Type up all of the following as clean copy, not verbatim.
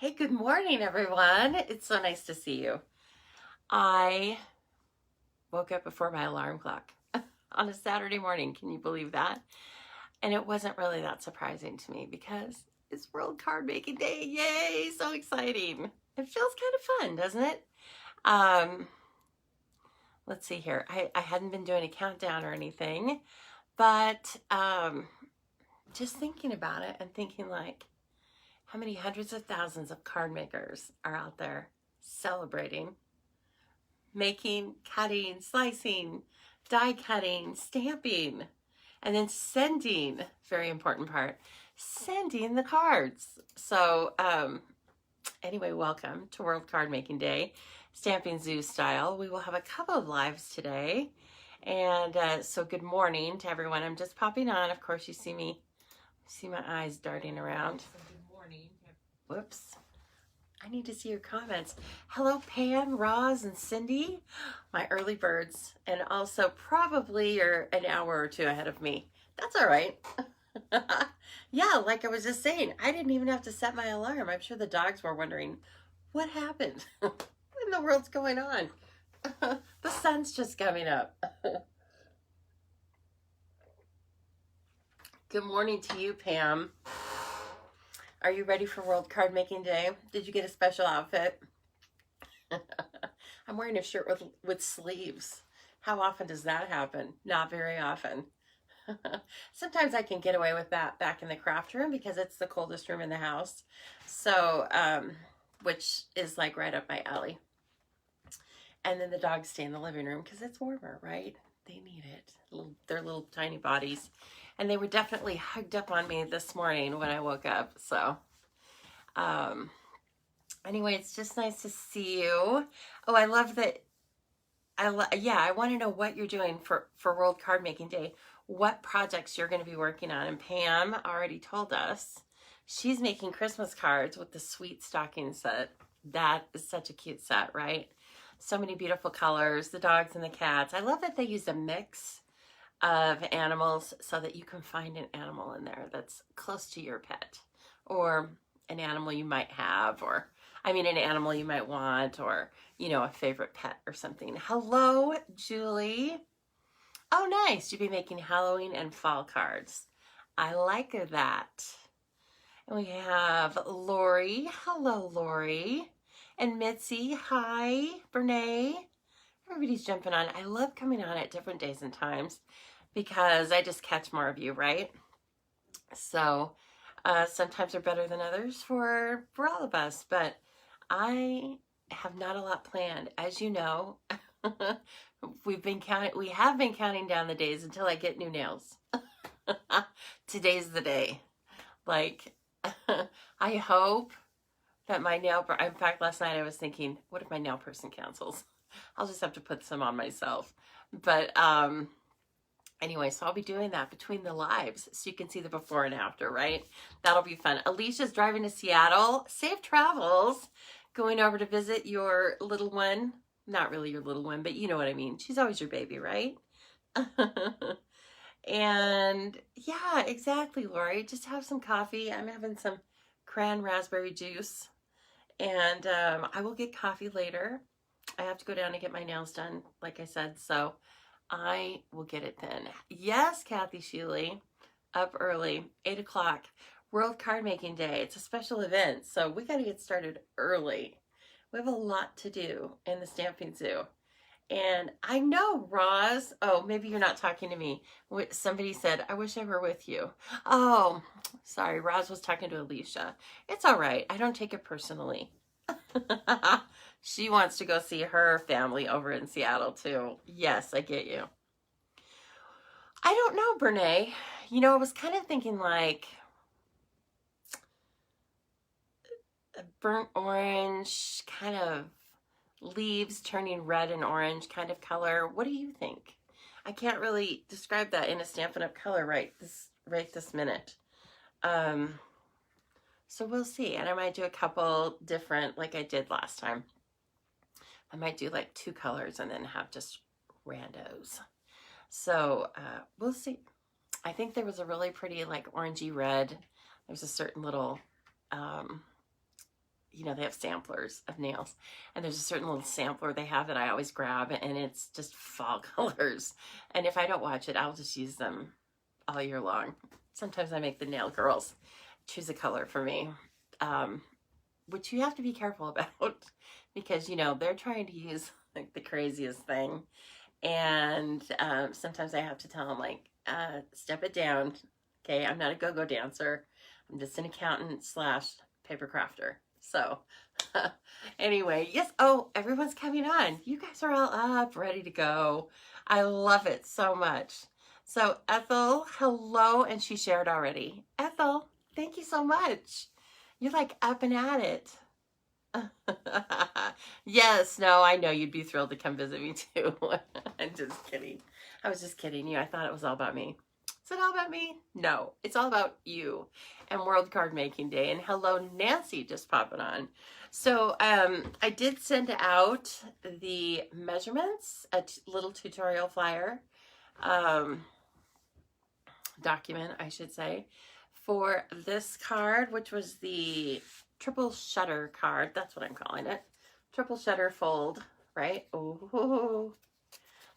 Hey, good morning, everyone. It's so nice to see you. I woke up before my alarm clock on a Saturday morning. Can you believe that? And it wasn't really that surprising to me because it's World Card Making Day. Yay! So exciting. It feels kind of fun, doesn't it? Um, let's see here. I hadn't been doing a countdown or anything, but just thinking about it and thinking like, how many hundreds of thousands of card makers are out there celebrating, making, cutting, slicing, die cutting, stamping, and then sending, very important part, sending the cards. So anyway, welcome to World Card Making Day, Stamping Zoo style. We will have a couple of lives today. And so good morning to everyone. I'm just popping on. Of course, you see my eyes darting around. So good morning. Whoops. I need to see your comments. Hello, Pam, Roz, and Cindy, my early birds, and also probably you're an hour or two ahead of me. That's all right. Yeah, like I was just saying, I didn't even have to set my alarm. I'm sure the dogs were wondering, what happened? What in the world's going on? The sun's just coming up. Good morning to you, Pam. Are you ready for World Card Making Day? Did you get a special outfit? I'm wearing a shirt with sleeves. How often does that happen? Not very often. Sometimes I can get away with that back in the craft room because it's the coldest room in the house. So, which is like right up my alley. And then the dogs stay in the living room because it's warmer, right? They need it. Their little tiny bodies. And they were definitely hugged up on me this morning when I woke up. So, anyway, it's just nice to see you. Oh, I love that. Yeah, I want to know what you're doing for World Card Making Day. What projects you're going to be working on. And Pam already told us she's making Christmas cards with the sweet stocking set. That is such a cute set, right? So many beautiful colors, the dogs and the cats. I love that they use a mix of animals so that you can find an animal in there that's close to your pet or an animal you might have, or an animal you might want, or a favorite pet or something. Hello, Julie. Oh, nice. You'll be making Halloween and fall cards. I like that. And we have Lori. Hello, Lori. And Mitzi. Hi, Brene. Everybody's jumping on. I love coming on at different days and times because I just catch more of you, right? So sometimes they're better than others for all of us, but I have not a lot planned. As you know, we have been counting down the days until I get new nails. Today's the day. Like, I hope that my in fact, last night I was thinking, what if my nail person cancels? I'll just have to put some on myself. But anyway, so I'll be doing that between the lives so you can see the before and after, right? That'll be fun. Alicia's driving to Seattle. Safe travels. Going over to visit your little one. Not really your little one, but you know what I mean. She's always your baby, right? And yeah, exactly, Lori. Just have some coffee. I'm having some cran raspberry juice. And I will get coffee later. I have to go down and get my nails done, like I said, so I will get it then. Yes, Kathy Sheely, up early, 8 o'clock, World Card Making Day. It's a special event, so we got to get started early. We have a lot to do in the Stamping Zoo. And I know, Roz, oh, maybe you're not talking to me. Somebody said, I wish I were with you. Oh, sorry, Roz was talking to Alicia. It's all right. I don't take it personally. She wants to go see her family over in Seattle too. Yes, I get you. I don't know, Brene. I was kind of thinking like a burnt orange, kind of leaves turning red and orange kind of color. What do you think? I can't really describe that in a Stampin' Up! Color right this minute. So we'll see. And I might do a couple different, like I did last time. I might do like 2 colors and then have just randos. So we'll see. I think there was a really pretty like orangey red. There's a certain little you know, they have samplers of nails, and there's a certain little sampler they have that I always grab, and it's just fall colors. And if I don't watch it, I'll just use them all year long. Sometimes I make the nail girls choose a color for me, which you have to be careful about because, you know, they're trying to use like the craziest thing. And sometimes I have to tell them, like, step it down. Okay, I'm not a go-go dancer. I'm just an accountant slash paper crafter. So anyway, yes. Oh, everyone's coming on. You guys are all up, ready to go. I love it so much. So Ethel, hello, and she shared already. Ethel, thank you so much. You're like up and at it. Yes, no, I know you'd be thrilled to come visit me too. I'm just kidding. I was just kidding you. I thought it was all about me. Is it all about me? No, it's all about you and World Card Making Day. And hello, Nancy, just popping on. So I did send out the measurements, a little tutorial flyer, document, I should say, for this card, which was the triple shutter card. That's what I'm calling it. Triple shutter fold, right? Oh,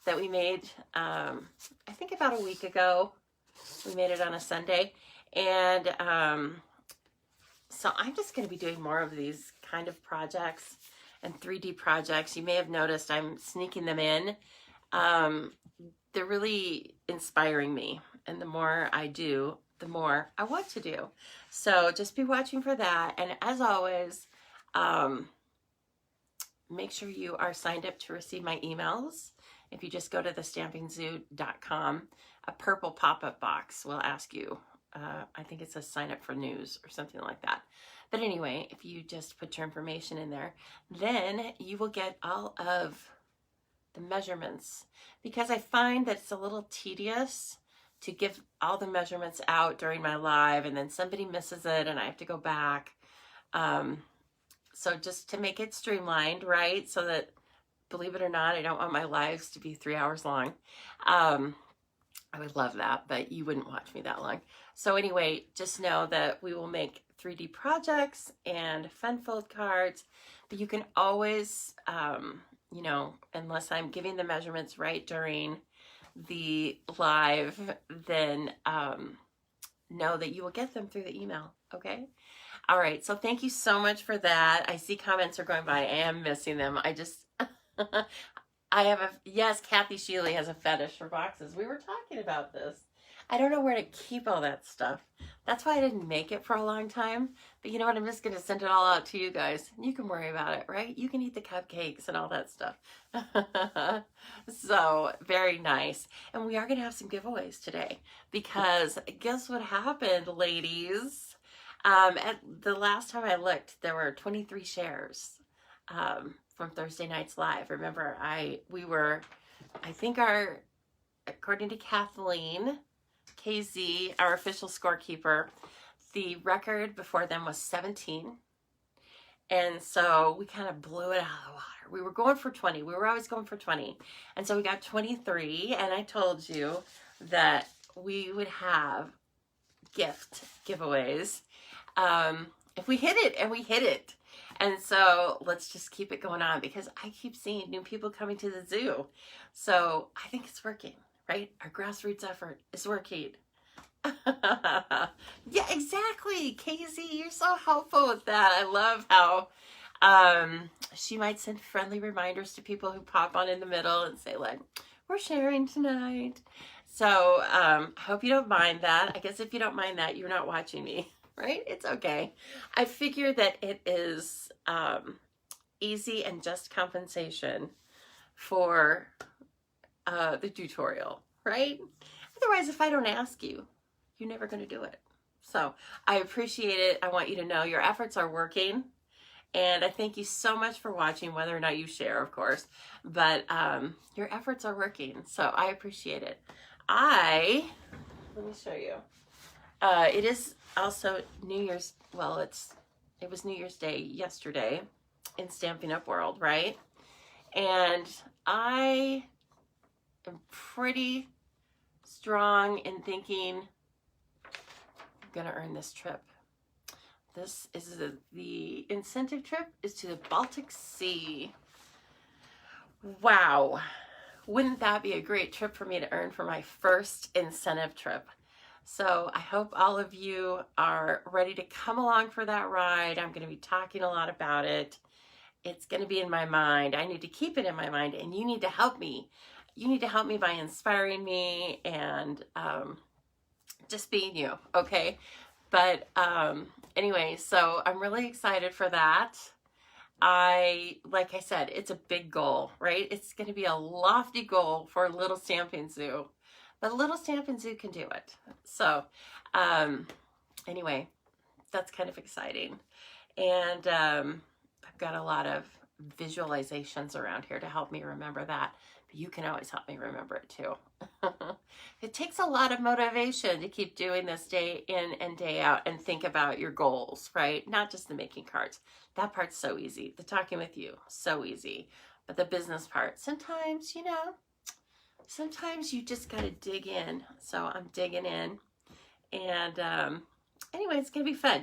that we made, I think about a week ago. We made it on a Sunday. And so I'm just going to be doing more of these kind of projects and 3D projects. You may have noticed I'm sneaking them in. They're really inspiring me. And the more I do, the more I want to do. So just be watching for that. And as always, make sure you are signed up to receive my emails. If you just go to thestampingzoo.com, a purple pop-up box will ask you, I think it says sign up for news or something like that. But anyway, if you just put your information in there, then you will get all of the measurements, because I find that it's a little tedious to give all the measurements out during my live and then somebody misses it and I have to go back. So just to make it streamlined, right? So that, believe it or not, I don't want my lives to be 3 hours long. I would love that, but you wouldn't watch me that long. So anyway, just know that we will make 3D projects and fun fold cards, but you can always, you know, unless I'm giving the measurements right during the live, then know that you will get them through the email, okay? All right, so thank you so much for that. I see comments are going by. I am missing them. I just, I have a, yes, Kathy Sheely has a fetish for boxes. We were talking about this. I don't know where to keep all that stuff. That's why I didn't make it for a long time. But you know what? I'm just going to send it all out to you guys. You can worry about it, right? You can eat the cupcakes and all that stuff. So, very nice. And we are going to have some giveaways today. Because guess what happened, ladies? At the last time I looked, there were 23 shares from Thursday night's live. Remember, I think according to Kathleen, KZ, our official scorekeeper, the record before them was 17. And so we kind of blew it out of the water. We were going for 20. We were always going for 20. And so we got 23. And I told you that we would have gift giveaways if we hit it, and we hit it. And so let's just keep it going on, because I keep seeing new people coming to the zoo. So I think it's working, right? Our grassroots effort is working. Yeah, exactly. KZ, you're so helpful with that. I love how she might send friendly reminders to people who pop on in the middle and say, like, we're sharing tonight. So I hope you don't mind that. I guess if you don't mind that, you're not watching me. Right? It's okay. I figure that it is easy and just compensation for the tutorial, right? Otherwise, if I don't ask you, you're never going to do it. So I appreciate it. I want you to know your efforts are working. And I thank you so much for watching, whether or not you share, of course. But your efforts are working. So I appreciate it. Let me show you. It is also New Year's, well, it was New Year's Day yesterday in Stampin' Up world, right? And I am pretty strong in thinking I'm gonna earn this trip. This is the the incentive trip is to the Baltic Sea. Wow. Wouldn't that be a great trip for me to earn for my first incentive trip? So I hope all of you are ready to come along for that ride. I'm going to be talking a lot about it. It's going to be in my mind. I need to keep it in my mind, and you need to help me. You need to help me by inspiring me and just being you, okay? But anyway, so I'm really excited for that. Like I said, it's a big goal, right? It's going to be a lofty goal for Little Stampin' Zoo, but Little Stampin' Zoo can do it. So anyway, that's kind of exciting. And I've got a lot of visualizations around here to help me remember that. But you can always help me remember it too. It takes a lot of motivation to keep doing this day in and day out and think about your goals, right? Not just the making cards. That part's so easy. The talking with you, so easy. But the business part, sometimes, you know, sometimes you just got to dig in. So I'm digging in. And anyway, it's going to be fun.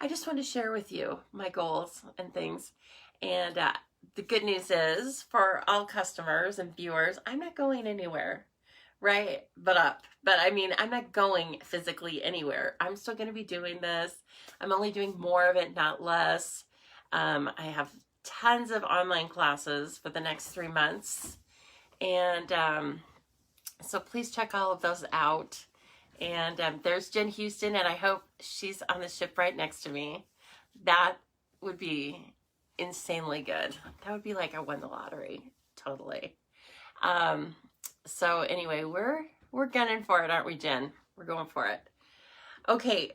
I just want to share with you my goals and things. And the good news is, for all customers and viewers, I'm not going anywhere, right? But I mean, I'm not going physically anywhere. I'm still going to be doing this. I'm only doing more of it, not less. I have tons of online classes for the next 3 months. And so please check all of those out. And there's Jen Houston, and I hope she's on the ship right next to me. That would be insanely good. That would be like I won the lottery, totally. So anyway, we're gunning for it, aren't we, Jen? We're going for it. Okay,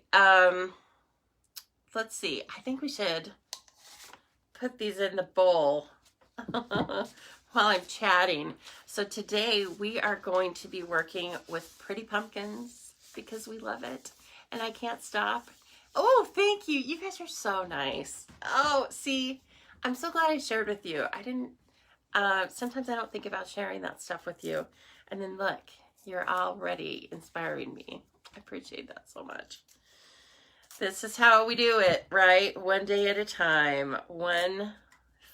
let's see. I think we should put these in the bowl while I'm chatting. So today we are going to be working with Pretty Pumpkins because we love it, and I can't stop. Oh, thank you. You guys are so nice. Oh, see, I'm so glad I shared with you. I didn't, sometimes I don't think about sharing that stuff with you. And then look, you're already inspiring me. I appreciate that so much. This is how we do it, right? One day at a time, one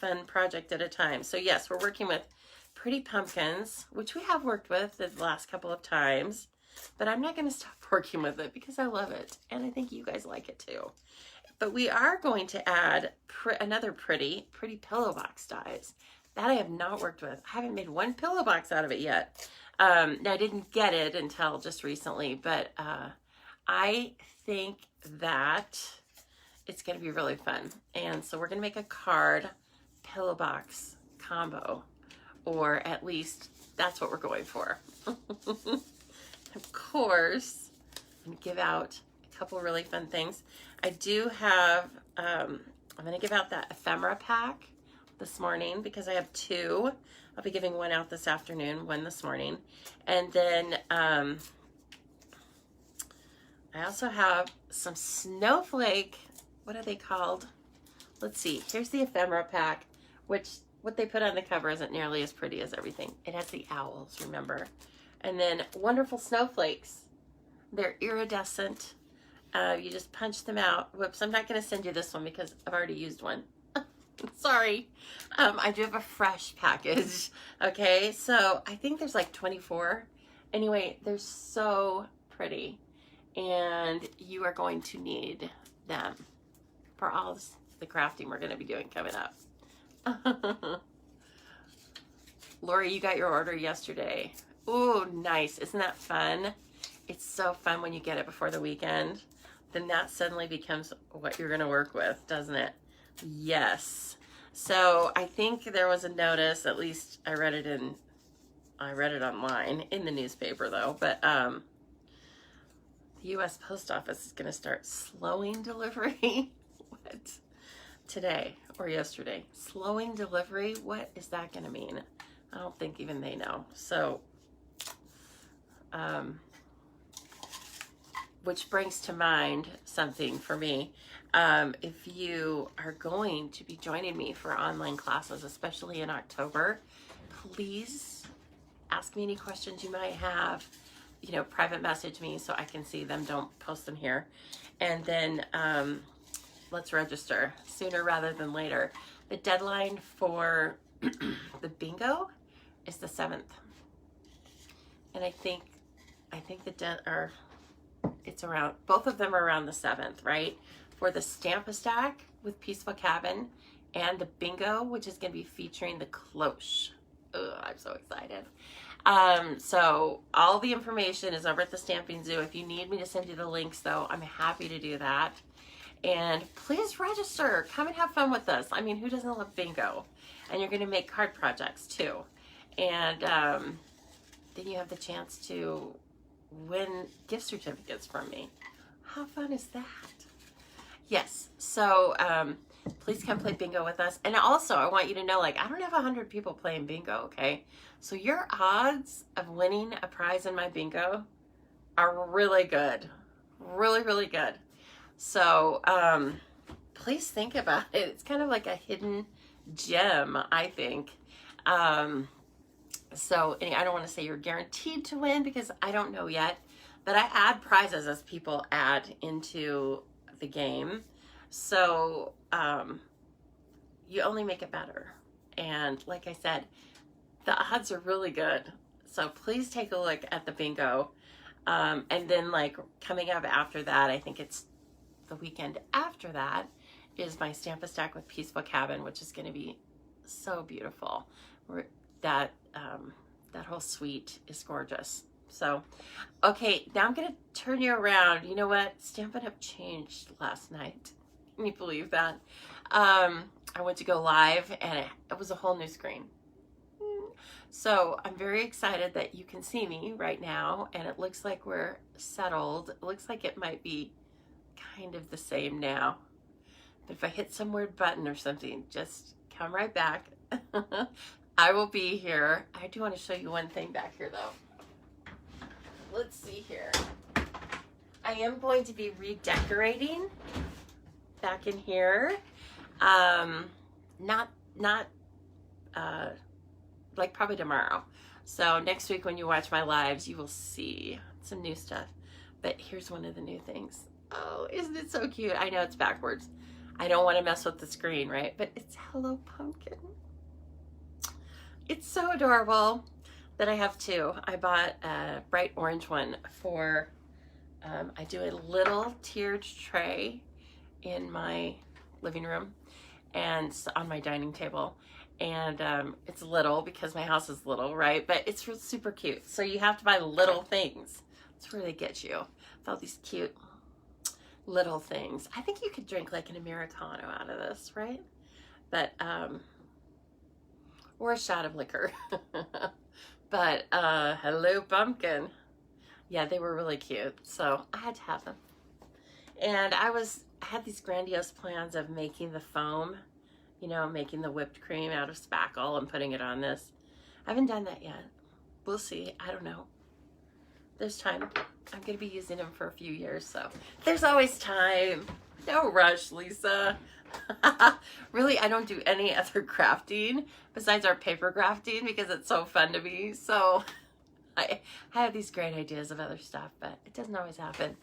fun project at a time. So yes, we're working with Pretty Pumpkins, which we have worked with the last couple of times, but I'm not going to stop working with it because I love it. And I think you guys like it too. But we are going to add another pretty pillow box dies that I have not worked with. I haven't made one pillow box out of it yet. Now, I didn't get it until just recently, but I think that it's going to be really fun. And so we're going to make a card pillow box combo, or at least that's what we're going for. Of course, I'm going to give out a couple really fun things. I do have, I'm going to give out that Ephemera Pack this morning because I have 2. I'll be giving one out this afternoon, one this morning. And then I also have some snowflake, what are they called? Let's see, here's the Ephemera Pack, which what they put on the cover isn't nearly as pretty as everything. It has the owls, remember? And then wonderful snowflakes. They're iridescent. You just punch them out. Whoops, I'm not going to send you this one because I've already used one. Sorry. I do have a fresh package. Okay, so I think there's like 24. Anyway, they're so pretty. And you are going to need them for all the crafting we're going to be doing coming up. Lori, you got your order yesterday. Ooh, nice. Isn't that fun? It's so fun when you get it before the weekend. Then that suddenly becomes what you're going to work with, doesn't it? Yes. So I think there was a notice, at least I read it online in the newspaper though, but the U.S. Post Office is going to start slowing delivery. What? Today or yesterday? Slowing delivery? What is that going to mean? I don't think even they know. So, which brings to mind something for me. If you are going to be joining me for online classes, especially in October, please ask me any questions you might have. You know, private message me so I can see them. Don't post them here. And then let's register sooner rather than later. The deadline for the bingo is the 7th. And I think it's around, both of them are around the 7th, right? For the Stampin' Stack with Peaceful Cabin and the bingo, which is going to be featuring the cloche. Ugh, I'm so excited. So all the information is over at the Stamping Zoo. If you need me to send you the links, though, I'm happy to do that. And please register. Come and have fun with us. I mean, who doesn't love bingo? And you're going to make card projects, too. And then you have the chance to win gift certificates from me. How fun is that? Yes. So please come play bingo with us. And also, I want you to know, like, I don't have 100 people playing bingo, okay? So your odds of winning a prize in my bingo are really good. Really, really good. So please think about it. It's kind of like a hidden gem, I think. So I don't want to say you're guaranteed to win because I don't know yet. But I add prizes as people add into the game. So you only make it better. And like I said, the odds are really good. So please take a look at the bingo. And then like coming up after that, I think it's the weekend after that, is my Stampin' Stack with Peaceful Cabin, which is going to be so beautiful. That whole suite is gorgeous. So, okay, now I'm going to turn you around. You know what? Stampin' Up changed last night. Can you believe that? I went to go live and it was a whole new screen. So I'm very excited that you can see me right now, and it looks like we're settled. It looks like it might be kind of the same now. But if I hit some weird button or something, just come right back. I will be here. I do want to show you one thing back here, though. Let's see here. I am going to be redecorating back in here. Not like probably tomorrow. So next week when you watch my lives, you will see some new stuff. But here's one of the new things. Oh, isn't it so cute? I know it's backwards. I don't want to mess with the screen, right? But it's Hello Pumpkin. It's so adorable that I have two. I bought a bright orange one for, I do a little tiered tray in my living room and on my dining table. And it's little because my house is little, right? But it's super cute. So you have to buy little things. That's where they get you. With all these cute little things. I think you could drink like an Americano out of this, right? But, or a shot of liquor. But, Hello Pumpkin. Yeah, they were really cute. So I had to have them. And I had these grandiose plans of making the foam, you know, making the whipped cream out of spackle and putting it on this. I haven't done that yet. We'll see. I don't know. There's time. I'm going to be using them for a few years, so there's always time. No rush, Lisa. Really, I don't do any other crafting besides our paper crafting because it's so fun to me. So I have these great ideas of other stuff, but it doesn't always happen.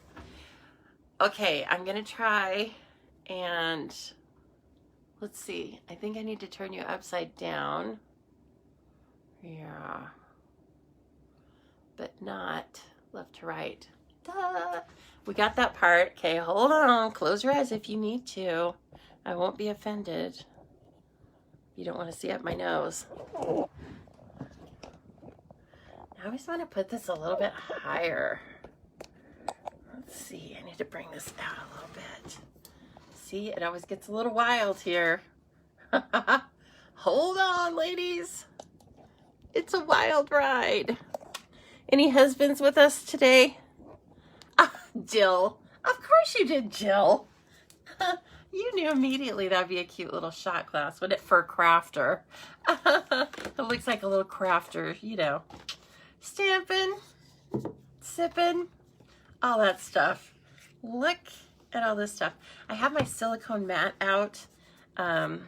Okay, I'm going to try and let's see. I think I need to turn you upside down. Yeah. But not left to right. Duh. We got that part. Okay, hold on. Close your eyes if you need to. I won't be offended. You don't want to see up my nose. Now I just want to put this a little bit higher. Let's see. I need to bring this out a little bit. See, it always gets a little wild here. Hold on, ladies. It's a wild ride. Any husbands with us today? Ah, Jill. Of course you did, Jill. You knew immediately that'd be a cute little shot glass, wouldn't it, for a crafter? It looks like a little crafter, you know. Stamping, sipping, all that stuff. Look at all this stuff. I have my silicone mat out. I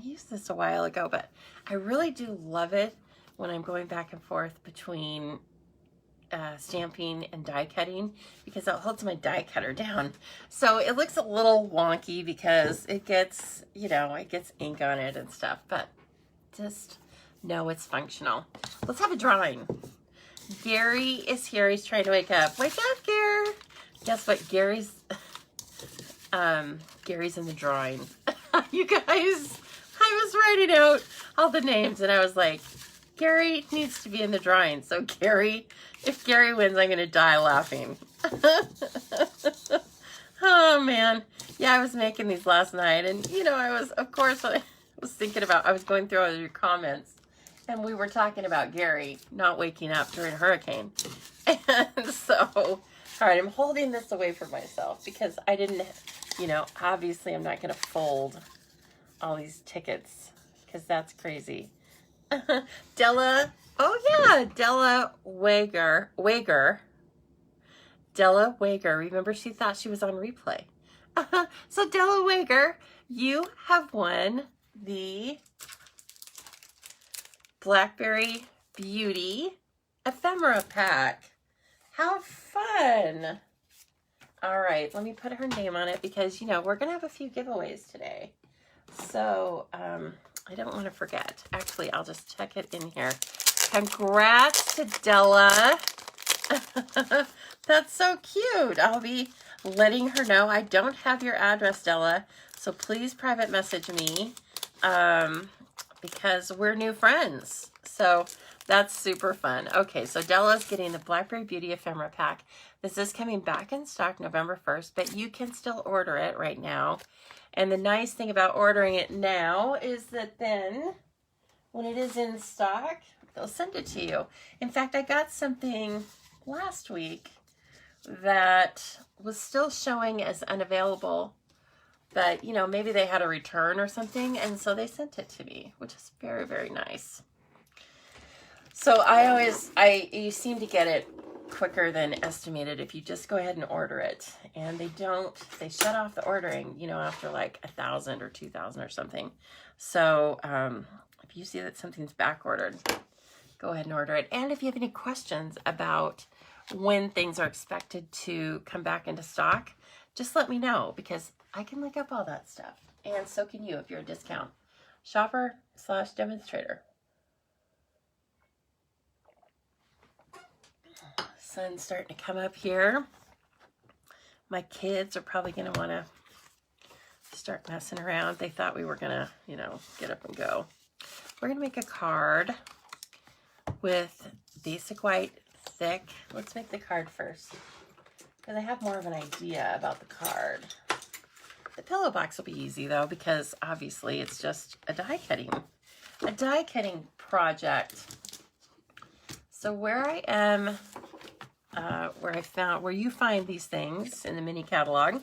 used this a while ago, but I really do love it when I'm going back and forth between stamping and die cutting because it holds my die cutter down. So it looks a little wonky because it gets, you know, it gets ink on it and stuff, but just know it's functional. Let's have a drawing. Gary is here. He's trying to wake up. Wake up, Gary. Guess what? Gary's in the drawing. You guys, I was writing out all the names and I was like, Gary needs to be in the drawing. So Gary, if Gary wins, I'm going to die laughing. Oh man. Yeah, I was making these last night and you know, I was, of course, I was thinking about, I was going through all your comments and we were talking about Gary not waking up during a hurricane. And so, all right, I'm holding this away from myself because I didn't, you know, obviously I'm not going to fold all these tickets because that's crazy. Della, oh yeah, Della Wager. Della Wager, remember she thought she was on replay. So Della Wager, you have won the Blackberry Beauty Ephemera Pack. How fun. All right, let me put her name on it because, you know, we're going to have a few giveaways today. So, I don't want to forget. Actually, I'll just check it in here. Congrats to Della. That's so cute. I'll be letting her know. I don't have your address, Della, so please private message me because we're new friends. So that's super fun. Okay, so Della's getting the Blackberry Beauty Ephemera Pack. This is coming back in stock November 1st, but you can still order it right now. And the nice thing about ordering it now is that then when it is in stock, they'll send it to you. In fact, I got something last week that was still showing as unavailable, but you know, maybe they had a return or something, and so they sent it to me, which is very, very nice. So you seem to get it quicker than estimated if you just go ahead and order it. And they shut off the ordering, you know, after like 1,000 or 2,000 or something. So if you see that something's back ordered, go ahead and order it. And if you have any questions about when things are expected to come back into stock, just let me know because I can look up all that stuff. And so can you if you're a discount shopper/demonstrator. Sun's starting to come up here. My kids are probably going to want to start messing around. They thought we were going to, you know, get up and go. We're going to make a card with basic white thick. Let's make the card first because I have more of an idea about the card. The pillow box will be easy though because obviously it's just a die cutting project. So where I am, where you find these things in the mini catalog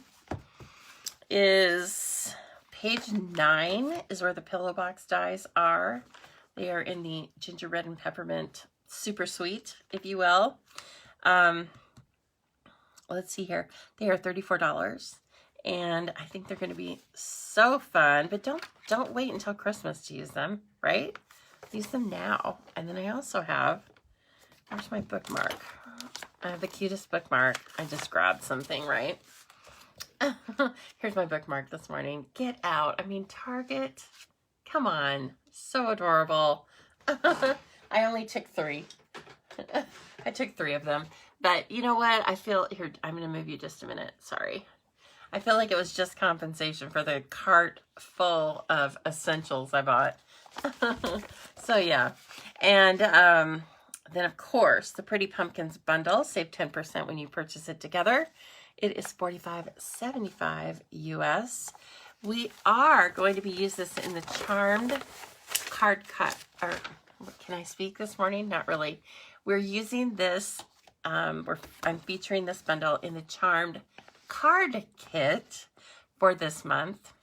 is page 9 is where the pillow box dies are. They are in the gingerbread and peppermint super sweet, if you will. Let's see here. They are $34 and I think they're going to be so fun, but don't wait until Christmas to use them, right? Use them now. And then I also have, where's my bookmark? I have the cutest bookmark. I just grabbed something, right? Here's my bookmark this morning. Get out. I mean, Target. Come on. So adorable. I only took 3. I took 3 of them. But you know what? I feel, here, I'm going to move you just a minute. Sorry. I feel like it was just compensation for the cart full of essentials I bought. So yeah. And, then, of course, the Pretty Pumpkins bundle. Save 10% when you purchase it together. It is $45.75 US. We are going to be using this in the Charmed card cut. Or can I speak this morning? Not really. We're using this. I'm featuring this bundle in the Charmed card kit for this month,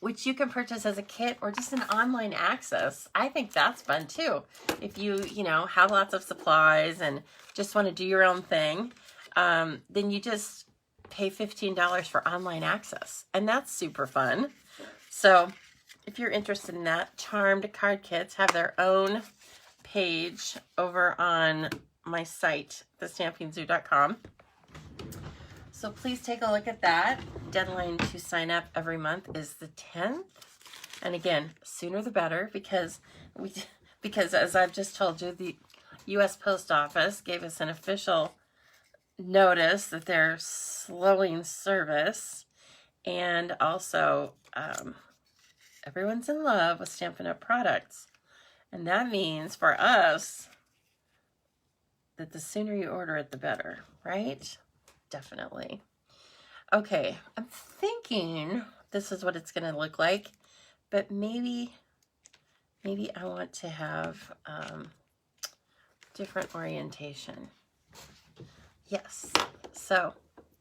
which you can purchase as a kit or just an online access. I think that's fun too. If you know, have lots of supplies and just want to do your own thing, then you just pay $15 for online access. And that's super fun. So if you're interested in that, Charmed card kits have their own page over on my site, thestampingzoo.com. So please take a look at that. Deadline to sign up every month is the 10th. And again, sooner the better, because as I've just told you, the U.S. Post Office gave us an official notice that they're slowing service. And also, everyone's in love with Stampin' Up! Products. And that means for us that the sooner you order it, the better, right? Definitely. Okay, I'm thinking this is what it's going to look like, but maybe I want to have different orientation. Yes, so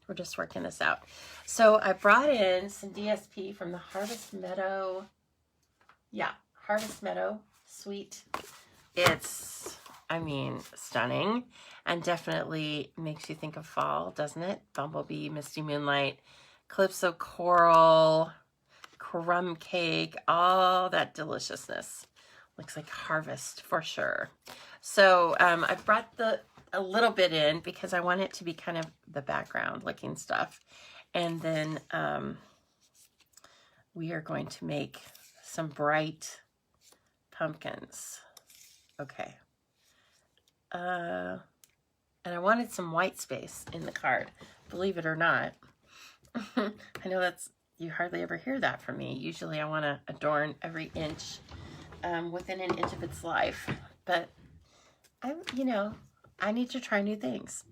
we're just working this out. So I brought in some DSP from the Harvest Meadow. Yeah, Harvest Meadow Suite. It's, I mean, stunning, and definitely makes you think of fall, doesn't it? Bumblebee, Misty Moonlight, Calypso Coral, Crumb Cake, all that deliciousness. Looks like harvest for sure. So I brought a little bit in because I want it to be kind of the background looking stuff. And then we are going to make some bright pumpkins. Okay. And I wanted some white space in the card, believe it or not. I know you hardly ever hear that from me. Usually I want to adorn every inch within an inch of its life, but I need to try new things.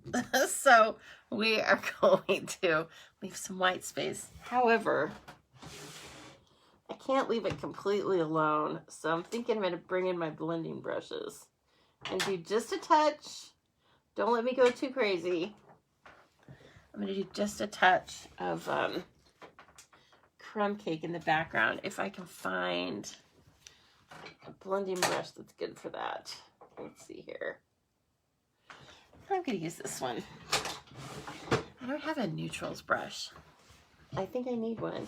So we are going to leave some white space. However, I can't leave it completely alone, so I'm thinking I'm going to bring in my blending brushes and do just a touch. Don't let me go too crazy. I'm going to do just a touch of crumb cake in the background, if I can find a blending brush that's good for that. Let's see here. I'm going to use this one. I don't have a neutrals brush. I think I need one.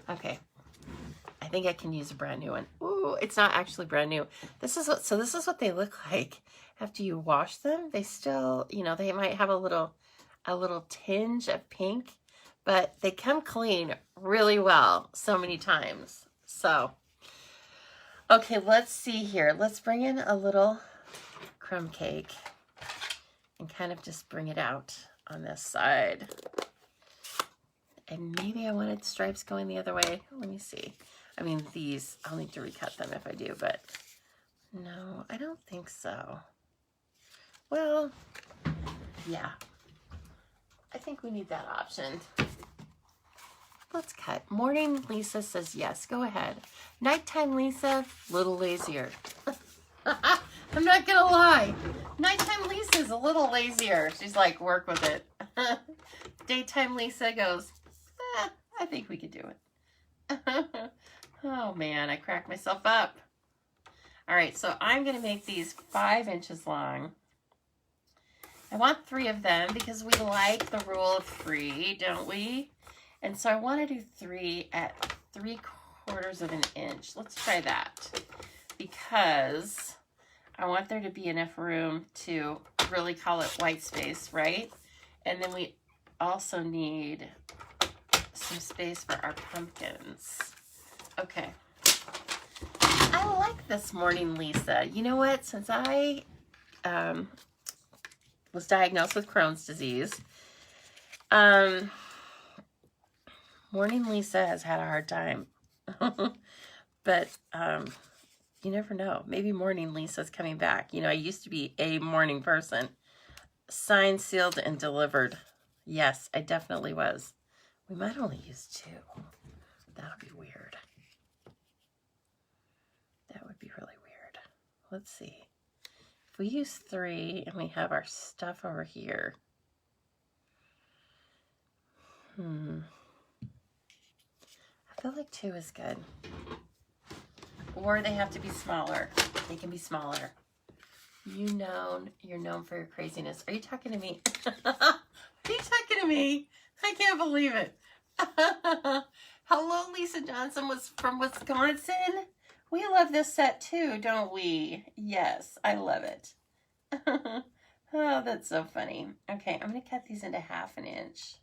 Okay. I think I can use a brand new one. Ooh, it's not actually brand new. This is what they look like after you wash them. They still, they might have a little tinge of pink, but they come clean really well so many times. So, okay, let's see here. Let's bring in a little crumb cake and kind of just bring it out on this side. And maybe I wanted stripes going the other way. Let me see. I mean, these, I'll need to recut them if I do, but no, I don't think so. Well, yeah. I think we need that option. Let's cut. Morning Lisa says yes. Go ahead. Nighttime Lisa, little lazier. I'm not gonna lie. Nighttime Lisa's a little lazier. She's like, work with it. Daytime Lisa goes, I think we could do it. Oh man, I cracked myself up. All right, so I'm gonna make these 5 inches long. I want 3 of them because we like the rule of 3, don't we? And so I want to do 3 at 3/4 of an inch. Let's try that because I want there to be enough room to really call it white space, right? And then we also need some space for our pumpkins. Okay. I like this Morning Lisa. You know what? Since I was diagnosed with Crohn's disease, Morning Lisa has had a hard time. But you never know. Maybe Morning Lisa's coming back. I used to be a morning person. Signed, sealed, and delivered. Yes, I definitely was. We might only use 2. That would be weird. That would be really weird. Let's see. If we use 3 and we have our stuff over here. I feel like 2 is good. Or they have to be smaller. They can be smaller. You're known for your craziness. Are you talking to me? Are you talking to me? I can't believe it. Hello, Lisa Johnson was from Wisconsin. We love this set too, don't we? Yes, I love it. Oh, that's so funny. Okay, I'm going to cut these into 1/2 inch.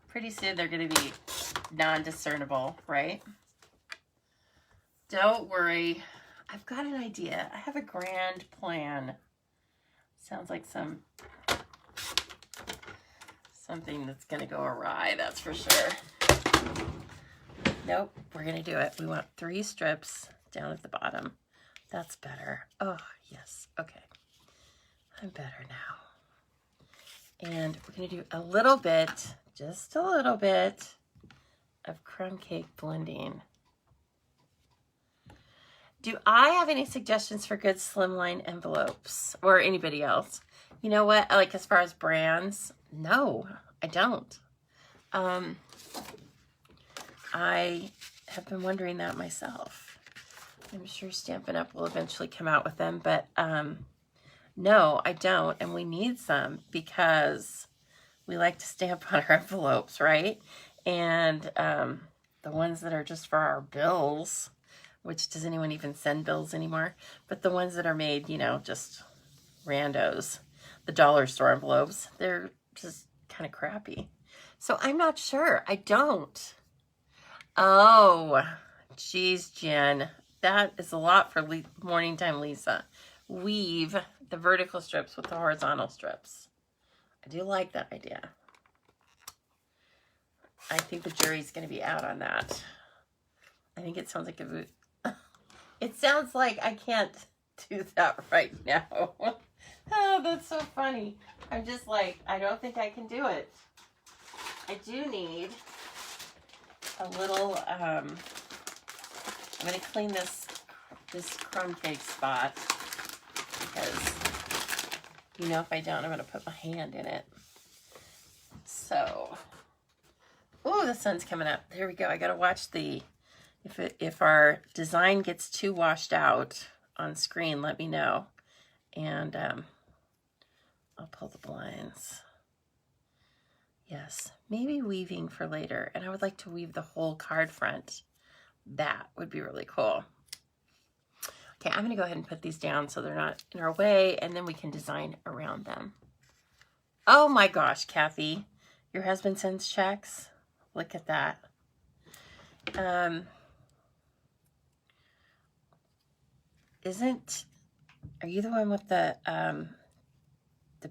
Pretty soon they're going to be non-discernible, right? Don't worry. I've got an idea. I have a grand plan. Sounds like something that's going to go awry, that's for sure. Nope, we're going to do it. We want 3 strips down at the bottom. That's better. Oh, yes. Okay. I'm better now. And we're going to do a little bit, just a little bit, of crumb cake blending. Do I have any suggestions for good slimline envelopes? Or anybody else? You know what? Like as far as brands? No, I don't. I have been wondering that myself. I'm sure Stampin' Up! Will eventually come out with them, but no, I don't. And we need some because we like to stamp on our envelopes, right? And the ones that are just for our bills, which does anyone even send bills anymore? But the ones that are made, you know, just randos, the dollar store envelopes, they're just kind of crappy. So I'm not sure. I don't. Oh, geez, Jen. That is a lot for Morning Time Lisa. Weave the vertical strips with the horizontal strips. I do like that idea. I think the jury's going to be out on that. I think it sounds like it sounds like I can't do that right now. Oh, that's so funny. I'm just like, I don't think I can do it. I do need a little, I'm going to clean this crumb cake spot because, you know, if I don't, I'm going to put my hand in it. So, oh, the sun's coming up. There we go. I got to watch the, if our design gets too washed out on screen, let me know. And I'll pull the blinds. Yes, maybe weaving for later. And I would like to weave the whole card front. That would be really cool. Okay, I'm going to go ahead and put these down so they're not in our way, and then we can design around them. Oh my gosh, Kathy, your husband sends checks? Look at that. Are you the one with the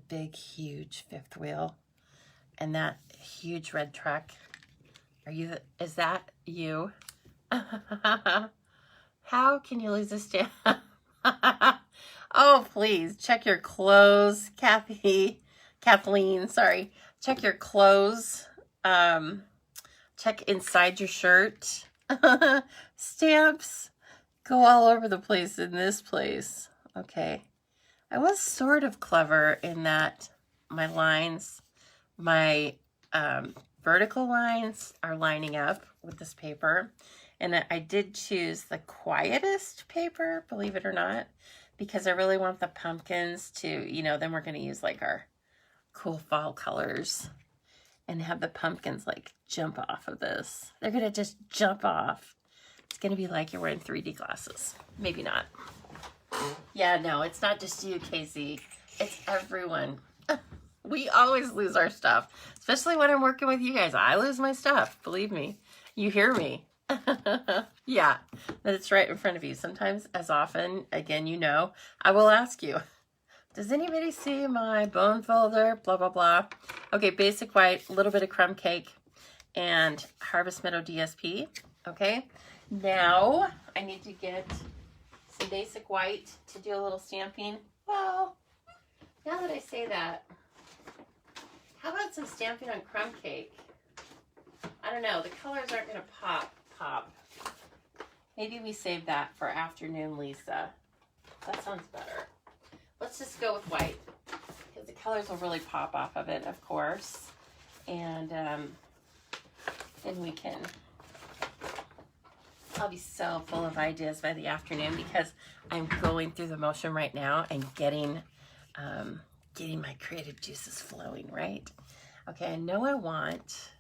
big, huge 5th wheel and that huge red truck? Is that you? How can you lose a stamp? Oh, please check your clothes, Kathleen, sorry. Check your clothes. Check inside your shirt. Stamps go all over the place in this place. Okay. I was sort of clever in that my lines, my vertical lines are lining up with this paper. And I did choose the quietest paper, believe it or not, because I really want the pumpkins to, you know, then we're going to use like our cool fall colors and have the pumpkins like jump off of this. They're going to just jump off. It's going to be like you're wearing 3D glasses. Maybe not. Yeah, no, it's not just you, Casey. It's everyone. We always lose our stuff, especially when I'm working with you guys. I lose my stuff. Believe me. You hear me. Yeah, that it's right in front of you. Sometimes, as often, again, you know, I will ask you, does anybody see my bone folder? Blah, blah, blah. Okay, basic white, a little bit of crumb cake, and Harvest Meadow DSP. Okay, now I need to get some basic white to do a little stamping. Well, now that I say that, how about some stamping on crumb cake? I don't know, the colors aren't going to pop. Maybe we save that for afternoon, Lisa. That sounds better. Let's just go with white because the colors will really pop off of it, of course. And then we can, I'll be so full of ideas by the afternoon because I'm going through the motion right now and getting my creative juices flowing, right? Okay, I know I want,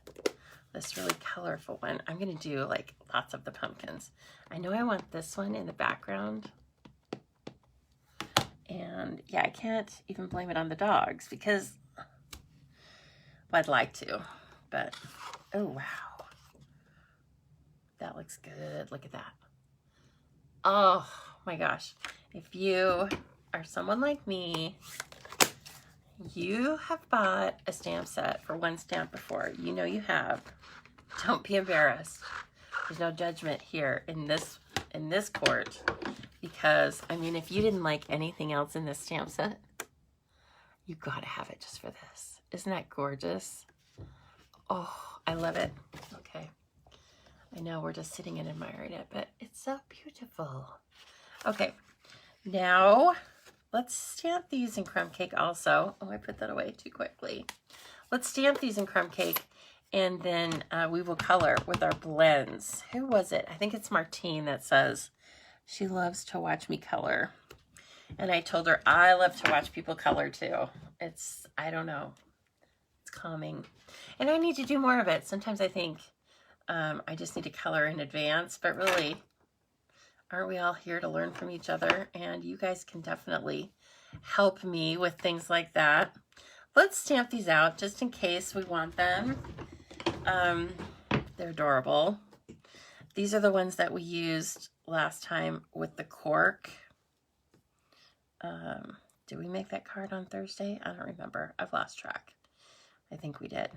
this really colorful one. I'm going to do like lots of the pumpkins. I know I want this one in the background. And yeah, I can't even blame it on the dogs because, well, I'd like to, but oh wow. That looks good. Look at that. Oh my gosh. If you are someone like me, you have bought a stamp set for one stamp before. You know you have. Don't be embarrassed. There's no judgment here in this court. Because, I mean, if you didn't like anything else in this stamp set, you gotta have it just for this. Isn't that gorgeous? Oh, I love it. Okay. I know we're just sitting and admiring it, but it's so beautiful. Okay. Now, let's stamp these in Crumb Cake also. Oh, I put that away too quickly. Let's stamp these in Crumb Cake, and then we will color with our blends. Who was it? I think it's Martine that says she loves to watch me color. And I told her I love to watch people color too. It's, I don't know, it's calming. And I need to do more of it. Sometimes I think I just need to color in advance, but really, aren't we all here to learn from each other? And you guys can definitely help me with things like that. Let's stamp these out just in case we want them. They're adorable. These are the ones that we used last time with the cork. Did we make that card on Thursday? I don't remember. I've lost track. I think we did.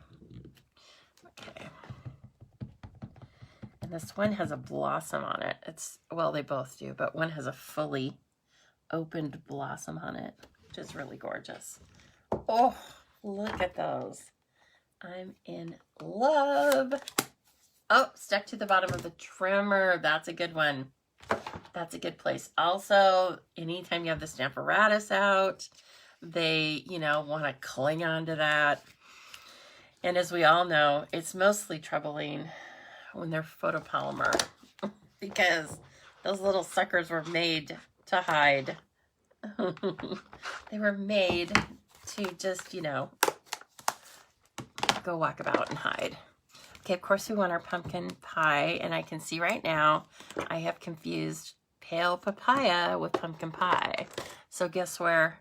Okay. And this one has a blossom on it. It's, well, they both do, but one has a fully opened blossom on it, which is really gorgeous. Oh, look at those. I'm in love. Oh, stuck to the bottom of the trimmer. That's a good one. That's a good place. Also, anytime you have the Stamparatus out, they, you know, want to cling on to that. And as we all know, it's mostly troubling when they're photopolymer because those little suckers were made to hide. They were made to just, you know, go walk about and hide. Okay, of course we want our pumpkin pie, and I can see right now I have confused pale papaya with pumpkin pie. So guess where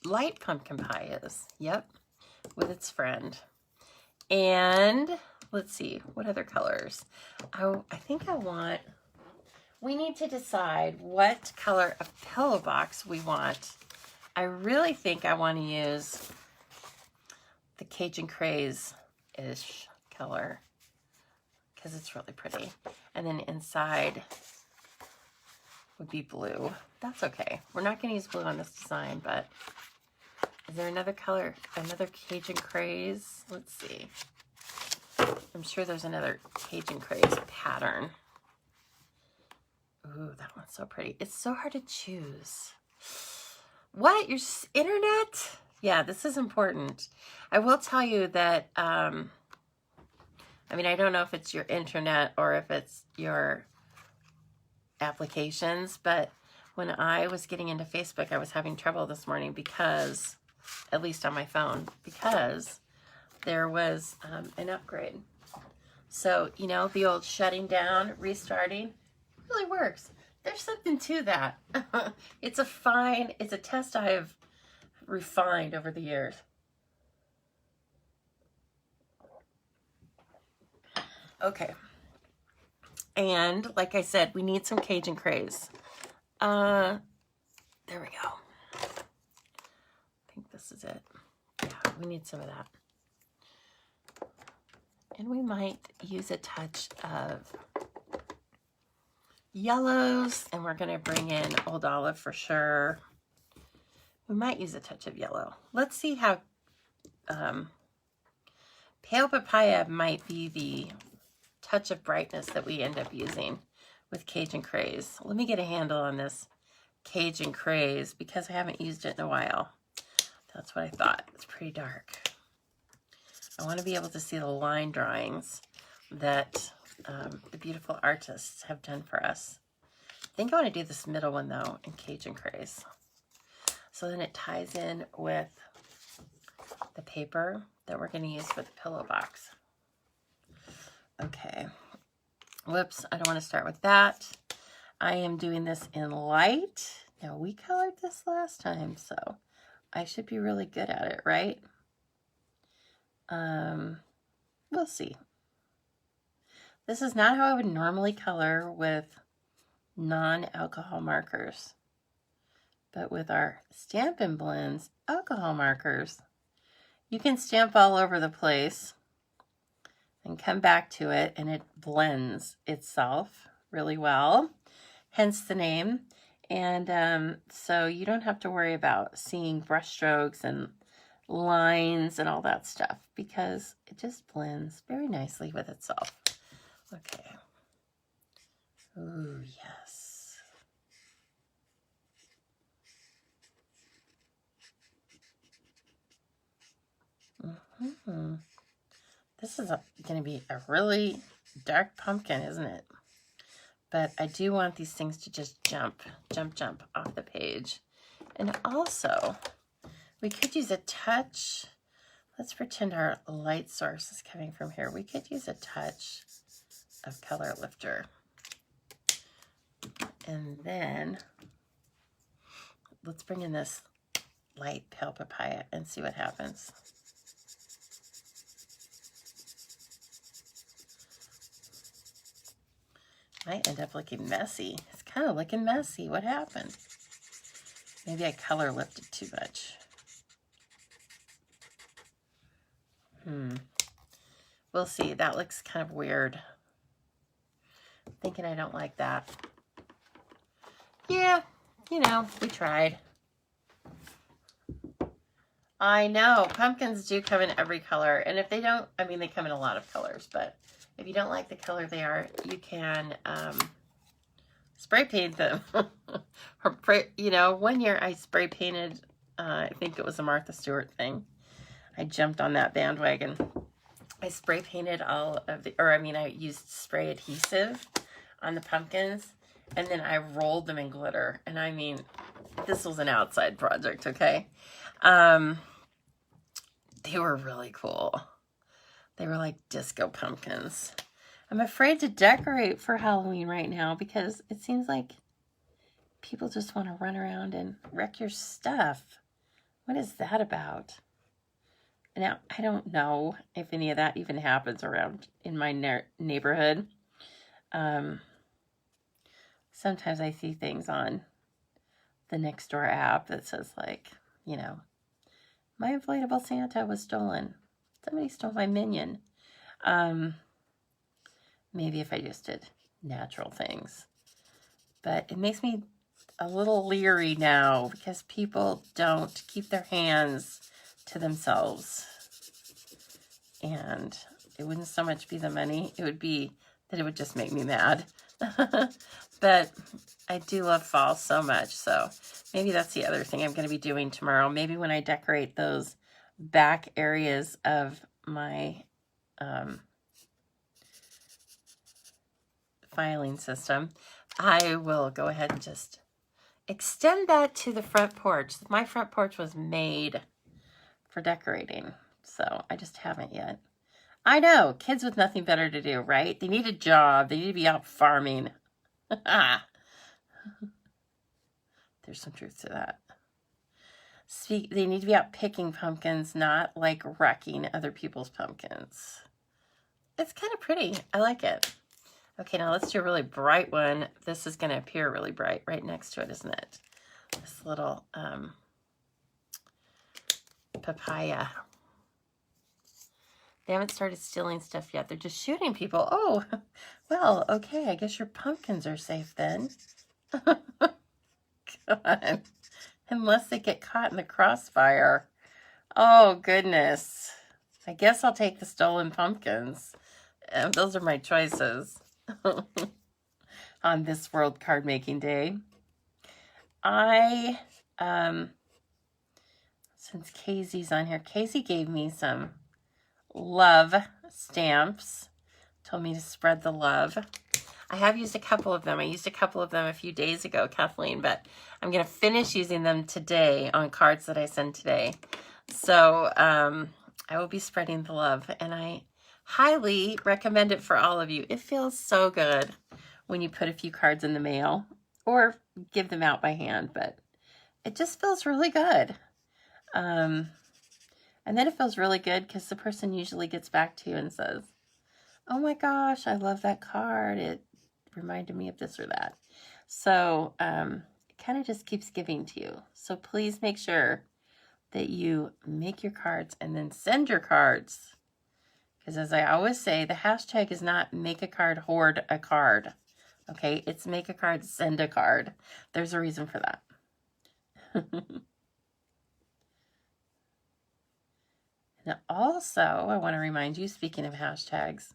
light pumpkin pie is? Yep, with its friend. And let's see, what other colors? I think I want, we need to decide what color of pillow box we want. I really think I want to use the Cajun Craze-ish color because it's really pretty. And then inside would be blue. That's okay. We're not going to use blue on this design, but is there another color, another Cajun Craze? Let's see. I'm sure there's another Cajun Craze pattern. Ooh, that one's so pretty. It's so hard to choose. What? Your internet? Yeah, this is important. I will tell you that, I mean, I don't know if it's your internet or if it's your applications, but when I was getting into Facebook, I was having trouble this morning because, at least on my phone, because there was an upgrade. So, you know, the old shutting down, restarting, really works. There's something to that. It's a test I have refined over the years. Okay. And like I said, we need some Cajun Craze. There we go. I think this is it. Yeah, we need some of that. And we might use a touch of yellows, and we're going to bring in Old Olive for sure. We might use a touch of yellow. Let's see how Pale Papaya might be the touch of brightness that we end up using with Cajun Craze. Let me get a handle on this Cajun Craze because I haven't used it in a while. That's what I thought. It's pretty dark. I want to be able to see the line drawings that the beautiful artists have done for us. I think I want to do this middle one though in Cajun Craze. So then it ties in with the paper that we're going to use for the pillow box. Okay. Whoops, I don't want to start with that. I am doing this in light. Now, we colored this last time, so I should be really good at it, right? We'll see. This is not how I would normally color with non-alcohol markers. But with our Stampin' Blends alcohol markers, you can stamp all over the place and come back to it, and it blends itself really well, hence the name. And so you don't have to worry about seeing brush strokes and lines and all that stuff, because it just blends very nicely with itself. Okay. Ooh, yes. This is going to be a really dark pumpkin, isn't it? But I do want these things to just jump off the page. And also, we could use a touch. Let's pretend our light source is coming from here. We could use a touch of Color Lifter. And then let's bring in this light pale papaya and see what happens. Might end up looking messy. It's kind of looking messy. What happened? Maybe I color lifted too much. We'll see. That looks kind of weird. I'm thinking I don't like that. Yeah, you know, we tried. I know. Pumpkins do come in every color. And if they don't, I mean, they come in a lot of colors, but if you don't like the color they are, you can spray paint them. Or, you know, one year I spray painted, I think it was a Martha Stewart thing. I jumped on that bandwagon. I spray painted all of the, or I mean, I used spray adhesive on the pumpkins, and then I rolled them in glitter. And I mean, this was an outside project, okay? They were really cool. They were like disco pumpkins. I'm afraid to decorate for Halloween right now because it seems like people just want to run around and wreck your stuff. What is that about? Now, I don't know if any of that even happens around in my neighborhood. Sometimes I see things on the Nextdoor app that says, like, you know, my inflatable Santa was stolen. Somebody stole my minion. Maybe if I just did natural things. But it makes me a little leery now because people don't keep their hands to themselves. And it wouldn't so much be the money. It would be that it would just make me mad. But I do love fall so much. So maybe that's the other thing I'm going to be doing tomorrow. Maybe when I decorate those back areas of my filing system, I will go ahead and just extend that to the front porch. My front porch was made for decorating, so I just haven't yet. I know, kids with nothing better to do, right? They need a job. They need to be out farming. There's some truth to that. They need to be out picking pumpkins, not like wrecking other people's pumpkins. It's kind of pretty. I like it. Okay, now let's do a really bright one. This is going to appear really bright right next to it, isn't it? This little papaya. They haven't started stealing stuff yet. They're just shooting people. Oh, well, okay. I guess your pumpkins are safe then. God. Unless they get caught in the crossfire. Oh, goodness. I guess I'll take the stolen pumpkins. Those are my choices on this World Card Making Day. Since Casey's on here, Casey gave me some love stamps. Told me to spread the love. I have used a couple of them. I used a couple of them a few days ago, Kathleen, but I'm going to finish using them today on cards that I send today. So I will be spreading the love, and I highly recommend it for all of you. It feels so good when you put a few cards in the mail or give them out by hand, but it just feels really good. And then it feels really good because the person usually gets back to you and says, oh my gosh, I love that card. It reminded me of this or that. So it kind of just keeps giving to you. So please make sure that you make your cards and then send your cards. Because as I always say, the hashtag is not make a card, hoard a card. Okay, it's make a card, send a card. There's a reason for that. Now also, I want to remind you, speaking of hashtags,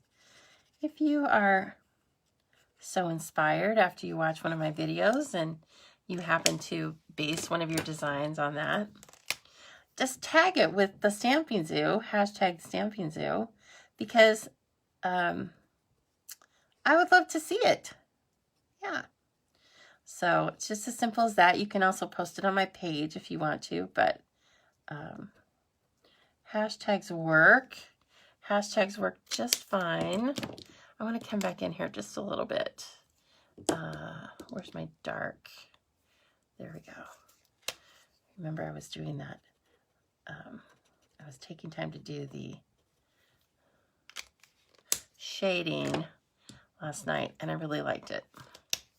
if you are so inspired after you watch one of my videos and you happen to base one of your designs on that, just tag it with the Stampin' Zoo, hashtag Stampin' Zoo, because I would love to see it. Yeah. So it's just as simple as that. You can also post it on my page if you want to, but hashtags work. Hashtags work just fine. I want to come back in here just a little bit. Where's my dark? There we go. Remember, I was doing that. I was taking time to do the shading last night, and I really liked it.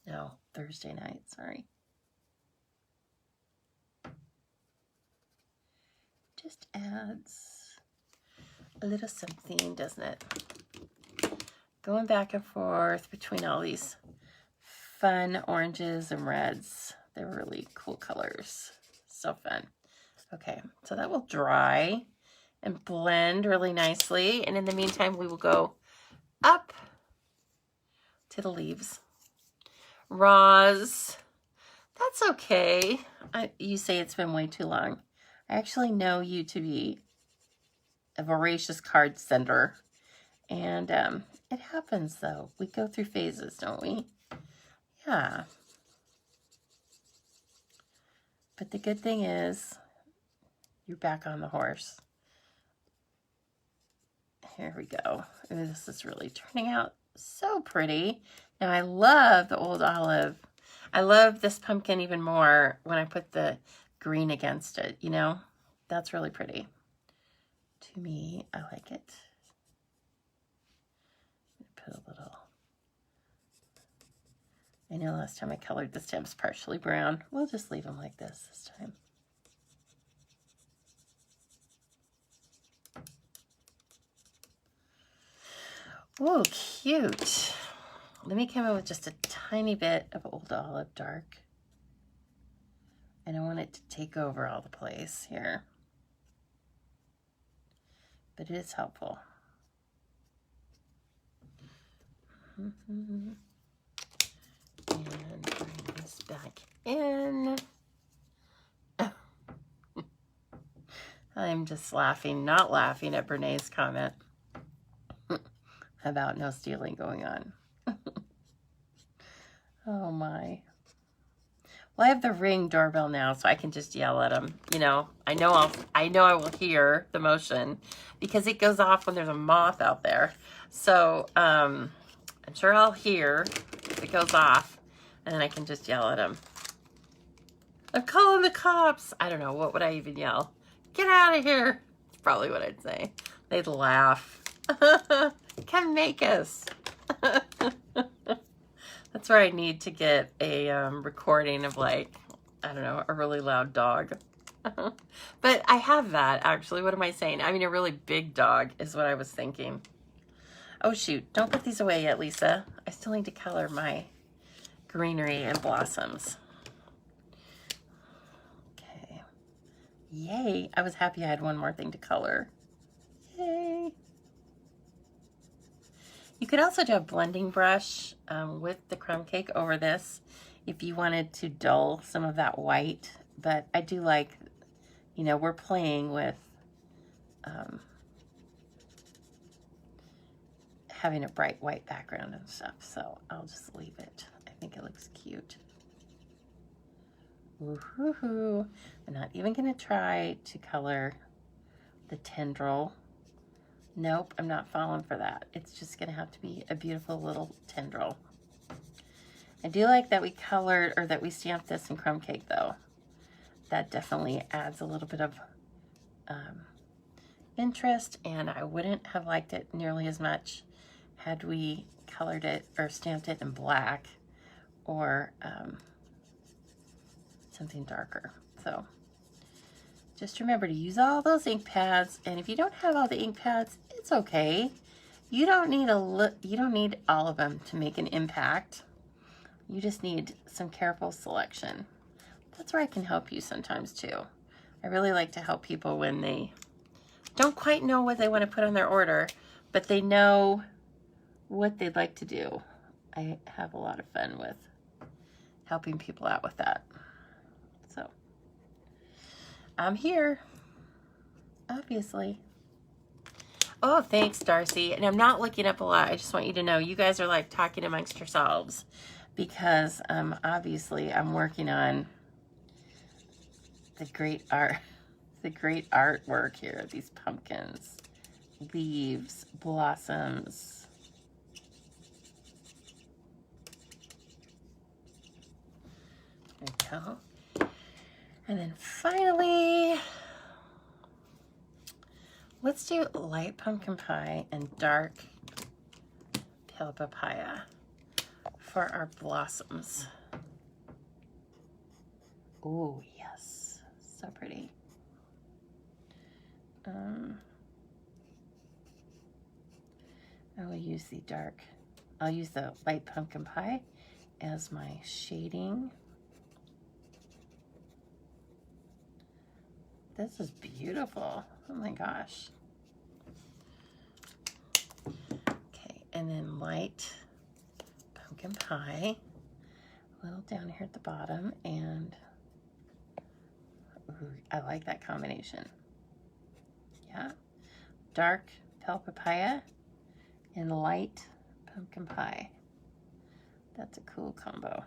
No, Thursday night, sorry. Just adds a little something, doesn't it? Going back and forth between all these fun oranges and reds. They're really cool colors. So fun. Okay, so that will dry and blend really nicely. And in the meantime, we will go up to the leaves. Roz, that's okay. You say it's been way too long. I actually know you to be a voracious card sender. And it happens, though. We go through phases, don't we? Yeah. But the good thing is, you're back on the horse. Here we go. Ooh, this is really turning out so pretty. Now, I love the old olive. I love this pumpkin even more when I put the green against it, you know? That's really pretty. To me, I like it. Put a little... I know last time I colored the stems partially brown. We'll just leave them like this time. Oh, cute. Let me come in with just a tiny bit of Old Olive Dark. And I want it to take over all the place here. But it is helpful. And bring this back in. I'm just laughing, not laughing at Brene's comment about no stealing going on. Oh my. Well, I have the Ring doorbell now, so I can just yell at him. You know, I know I will hear the motion because it goes off when there's a moth out there. So I'm sure I'll hear if it goes off, and then I can just yell at him. I'm calling the cops. I don't know, what would I even yell? Get out of here. That's probably what I'd say. They'd laugh. Come make us. That's where I need to get a recording of, like, I don't know, a really loud dog. But I have that, actually. What am I saying? I mean, a really big dog is what I was thinking. Oh, shoot. Don't put these away yet, Lisa. I still need to color my greenery and blossoms. Okay. Yay. I was happy I had one more thing to color. Yay. You could also do a blending brush with the crumb cake over this if you wanted to dull some of that white. But I do like, you know, we're playing with having a bright white background and stuff. So I'll just leave it. I think it looks cute. Woohoo! I'm not even going to try to color the tendril Nope, I'm not falling for that. It's just gonna have to be a beautiful little tendril. I do like that we colored, or that we stamped this in crumb cake though. That definitely adds a little bit of interest, and I wouldn't have liked it nearly as much had we colored it or stamped it in black or something darker. So just remember to use all those ink pads, and if you don't have all the ink pads, it's okay. You don't need all of them to make an impact. You just need some careful selection. That's where I can help you sometimes too. I really like to help people when they don't quite know what they want to put on their order, but they know what they'd like to do. I have a lot of fun with helping people out with that. So I'm here, obviously. Oh, thanks, Darcy. And I'm not looking up a lot. I just want you to know you guys are like talking amongst yourselves, because obviously I'm working on the great artwork here. These pumpkins, leaves, blossoms. There we go. And then finally, let's do light pumpkin pie and dark pale papaya for our blossoms. Oh, yes. So pretty. I will use I'll use the light pumpkin pie as my shading. This is beautiful. Oh my gosh. Okay, and then light pumpkin pie, a little down here at the bottom, and ooh, I like that combination. Yeah, dark pale papaya and light pumpkin pie. That's a cool combo.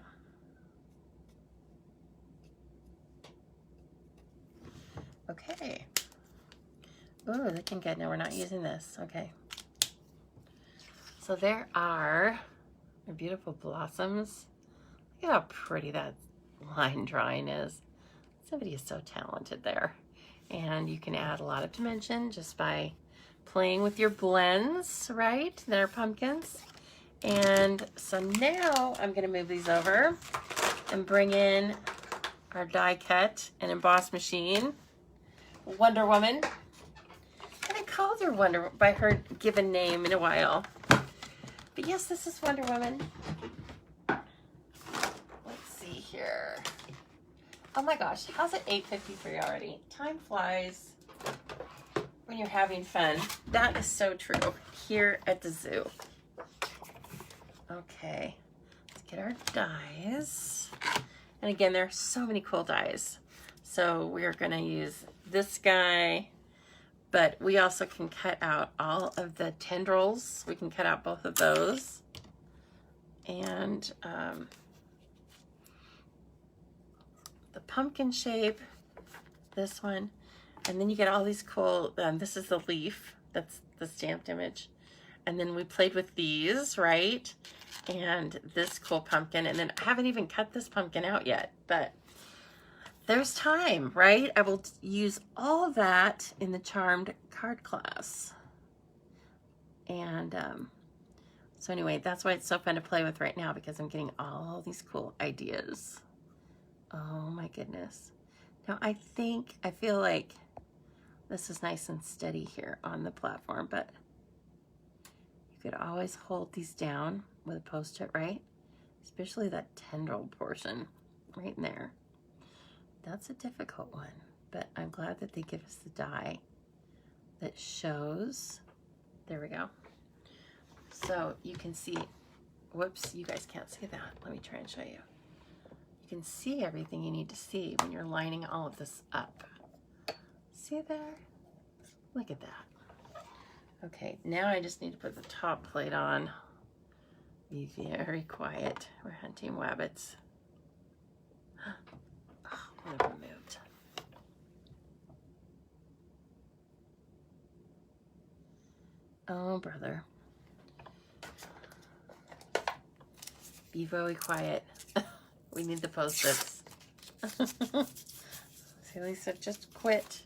Okay. Ooh, looking good. Now we're not using this. Okay. So there are our beautiful blossoms. Look at how pretty that line drawing is. Somebody is so talented there. And you can add a lot of dimension just by playing with your blends, right? They're pumpkins. And so now I'm going to move these over and bring in our die cut and emboss machine. Wonder Woman. I haven't called her Wonder by her given name in a while. But yes, this is Wonder Woman. Let's see here. Oh my gosh, how's it 8:53 already? Time flies when you're having fun. That is so true here at the zoo. Okay, let's get our dies. And again, there are so many cool dies. So we're gonna use this guy, but we also can cut out all of the tendrils. We can cut out both of those. And the pumpkin shape, this one. And then you get all these cool, this is the leaf, that's the stamped image. And then we played with these, right? And this cool pumpkin. And then I haven't even cut this pumpkin out yet, but there's time, right? I will use all that in the charmed card class. And so anyway, that's why it's so fun to play with right now, because I'm getting all these cool ideas. Oh my goodness. Now I feel like this is nice and steady here on the platform, but you could always hold these down with a Post-it, right? Especially that tendril portion right in there. That's a difficult one, but I'm glad that they give us the die that shows. There we go. So you can see, whoops, you guys can't see that. Let me try and show you. You can see everything you need to see when you're lining all of this up. See there? Look at that. Okay, now I just need to put the top plate on. Be very quiet. We're hunting wabbits. Oh, never moved. Oh, brother. Be very quiet. We need the Post-its. See, Lisa, just quit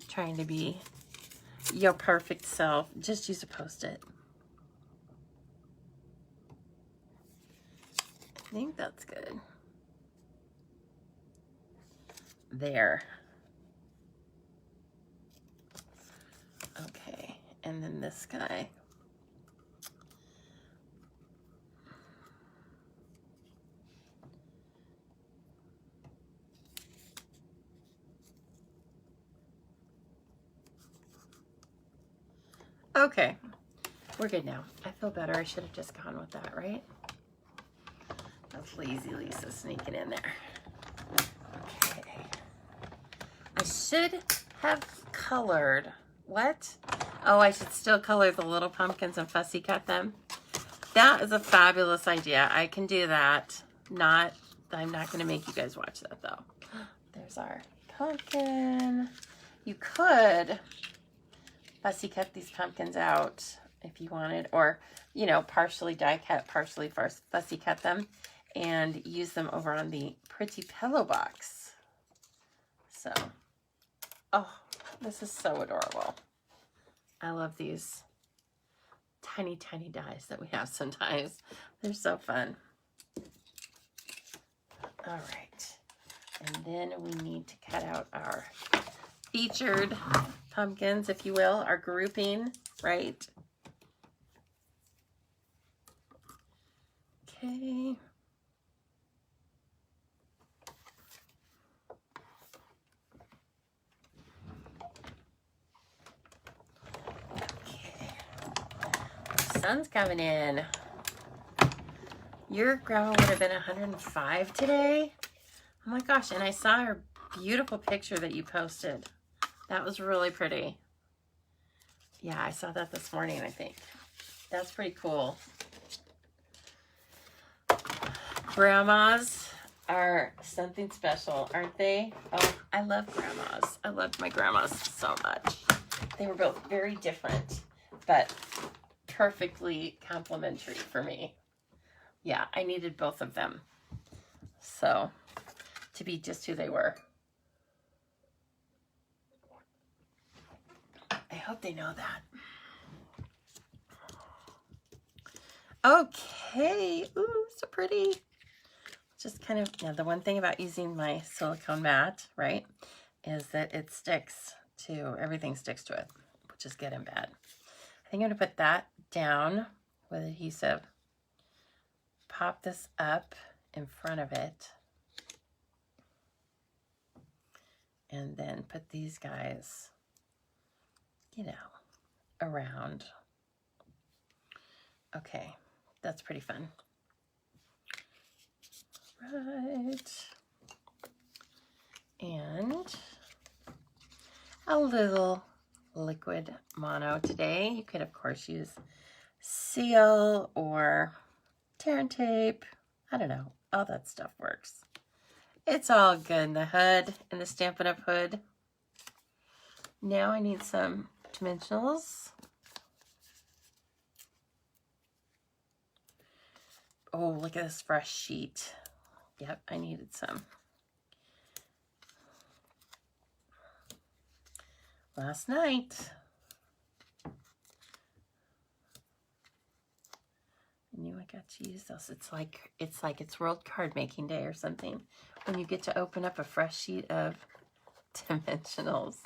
trying to be your perfect self. Just use a Post-it. I think that's good. There. Okay, and then this guy. Okay, we're good now. I feel better. I should have just gone with that, right? That's lazy Lisa sneaking in there. Okay. I should have colored. What? Oh, I should still color the little pumpkins and fussy cut them. That is a fabulous idea. I can do that. I'm not going to make you guys watch that though. There's our pumpkin. You could fussy cut these pumpkins out if you wanted, or, you know, partially die cut, partially fussy cut them and use them over on the pretty pillow box. So, oh, this is so adorable. I love these tiny, tiny dies that we have sometimes. They're so fun. All right. And then we need to cut out our featured pumpkins, if you will, our grouping, right? Okay. Sun's coming in. Your grandma would have been 105 today. Oh my gosh, and I saw her beautiful picture that you posted. That was really pretty. Yeah, I saw that this morning, I think. That's pretty cool. Grandmas are something special, aren't they? Oh, I love grandmas. I loved my grandmas so much. They were both very different, but perfectly complimentary for me. Yeah, I needed both of them. So, to be just who they were. I hope they know that. Okay. Ooh, so pretty. Just kind of, now the one thing about using my silicone mat, right, is that it sticks to, everything sticks to it, which is good and bad. I think I'm going to put that down with adhesive. Pop this up in front of it. And then put these guys, you know, around. Okay, that's pretty fun. Right. And a little liquid mono today. You could, of course, use seal or tear and tape. I don't know. All that stuff works. It's all good in the hood, in the Stampin' Up! Hood. Now I need some dimensionals. Oh, look at this fresh sheet. Yep, I needed some. Last night. I knew I got to use those. It's like it's World Card Making Day or something when you get to open up a fresh sheet of dimensionals.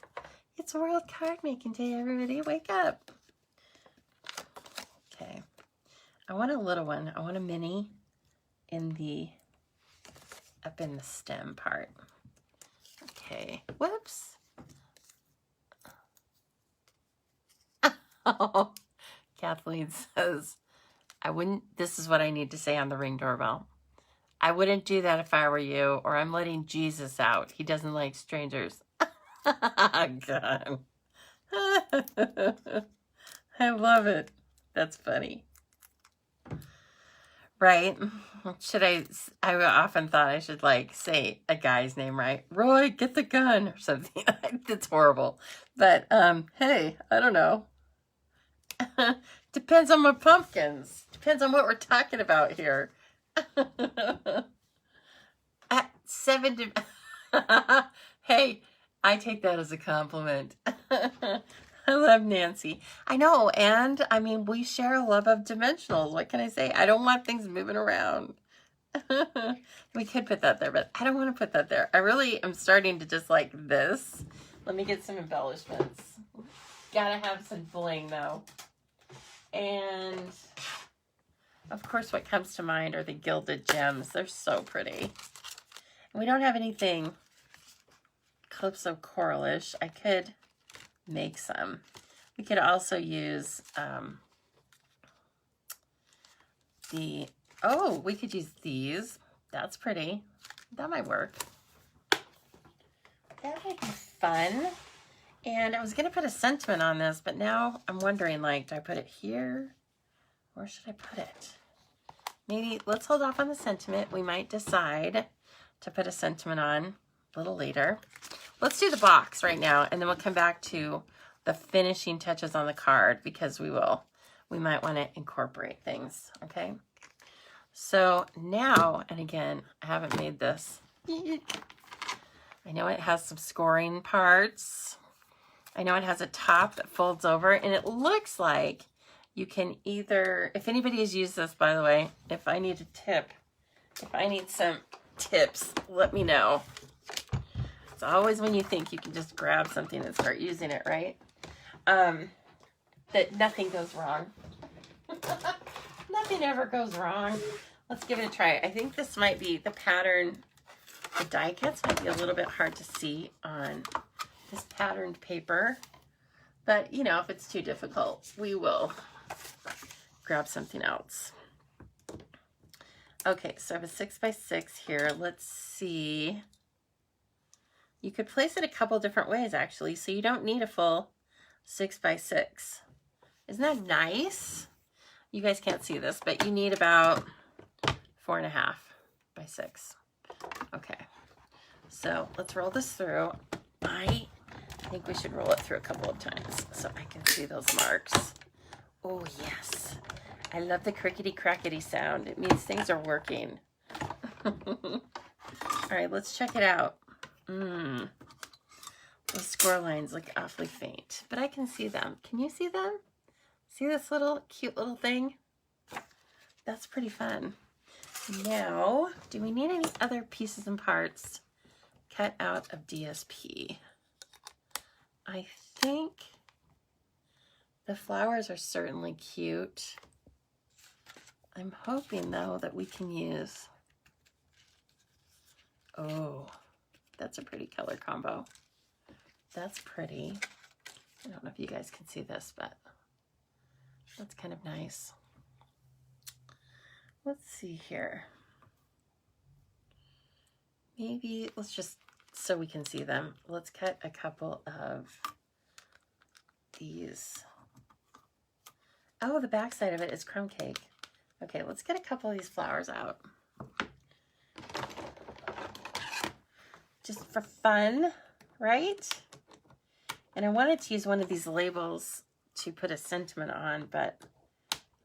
It's World Card Making Day, everybody. Wake up. Okay. I want a little one. I want a mini up in the stem part. Okay. Whoops. Oh, Kathleen says, this is what I need to say on the Ring doorbell. I wouldn't do that if I were you, or I'm letting Jesus out. He doesn't like strangers. God. I love it. That's funny. Right? I often thought I should say a guy's name, right? Roy, get the gun or something. That's horrible. But, hey, I don't know. Depends on my pumpkins. Depends on what we're talking about here. At 7 to... Hey, I take that as a compliment. I love Nancy. I know, and I mean, we share a love of dimensionals. What can I say? I don't want things moving around. We could put that there, but I don't want to put that there. I really am starting to just like this. Let me get some embellishments. Gotta have some bling though. And of course what comes to mind are the gilded gems. They're so pretty. And we don't have anything Calypso coralish. I could make some. We could also use we could use these. That's pretty. That might work. That might be fun. And I was going to put a sentiment on this, but now I'm wondering, like, do I put it here? Where should I put it? Maybe let's hold off on the sentiment. We might decide to put a sentiment on a little later. Let's do the box right now, and then we'll come back to the finishing touches on the card, because we might want to incorporate things, okay? So now, and again, I haven't made this. I know it has some scoring parts. I know it has a top that folds over, and it looks like you can either, if anybody has used this, by the way, if I need a tip, if I need some tips, let me know. It's always when you think you can just grab something and start using it, right? That nothing goes wrong. Nothing ever goes wrong. Let's give it a try. I think this might be the pattern. The die cuts might be a little bit hard to see on this patterned paper, but you know, if it's too difficult, we will grab something else. Okay, so I have a 6x6 here. Let's see. You could place it a couple different ways, actually, so you don't need a full 6x6. Isn't that nice? You guys can't see this, but you need about 4.5 by 6. Okay, so let's roll this through. I think we should roll it through a couple of times so I can see those marks. Oh, yes. I love the crickety-crackety sound. It means things are working. All right, let's check it out. Those score lines look awfully faint, but I can see them. Can you see them? See this little cute little thing? That's pretty fun. Now, do we need any other pieces and parts cut out of DSP? I think the flowers are certainly cute. I'm hoping, though, that we can use... Oh, that's a pretty color combo. That's pretty. I don't know if you guys can see this, but that's kind of nice. Let's see here. Maybe let's just, so we can see them, let's cut a couple of these. Oh, the back side of it is crumb cake. Okay, let's get a couple of these flowers out. Just for fun, right? And I wanted to use one of these labels to put a sentiment on, but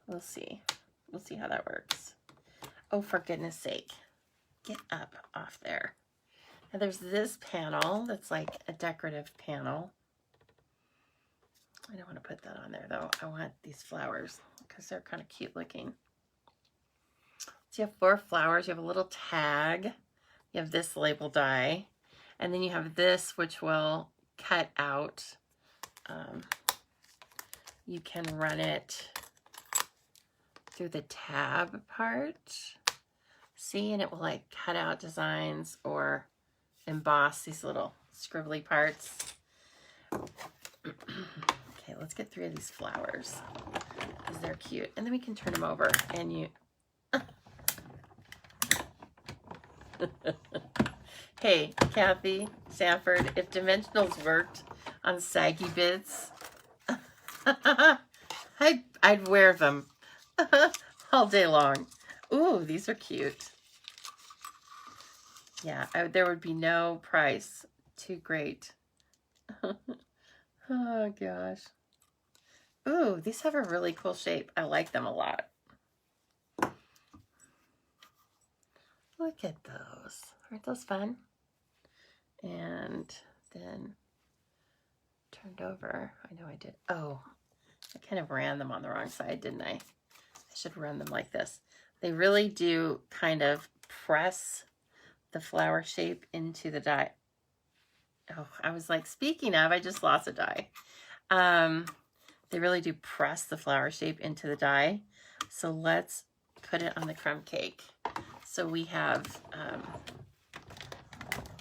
we'll see. We'll see how that works. Oh, for goodness sake. Get up off there. Now there's this panel that's like a decorative panel. I don't want to put that on there though. I want these flowers because they're kind of cute looking. So you have 4 flowers. You have a little tag. You have this label die. And then you have this, which will cut out. You can run it through the tab part. See, and it will like cut out designs or emboss these little scribbly parts. Okay, let's get 3 of these flowers because they're cute. And then we can turn them over and you... Hey, Kathy Sanford, if dimensionals worked on saggy bits, I'd wear them all day long. Ooh, these are cute. Yeah, there would be no price too great. Oh, gosh. Ooh, these have a really cool shape. I like them a lot. Look at those. Aren't those fun? And then turned over. I know I did. Oh, I kind of ran them on the wrong side, didn't I? I should run them like this. They really do kind of press the flower shape into the die. Oh, I was like, speaking of, I just lost a die. They really do press the flower shape into the die. So let's put it on the crumb cake. So we have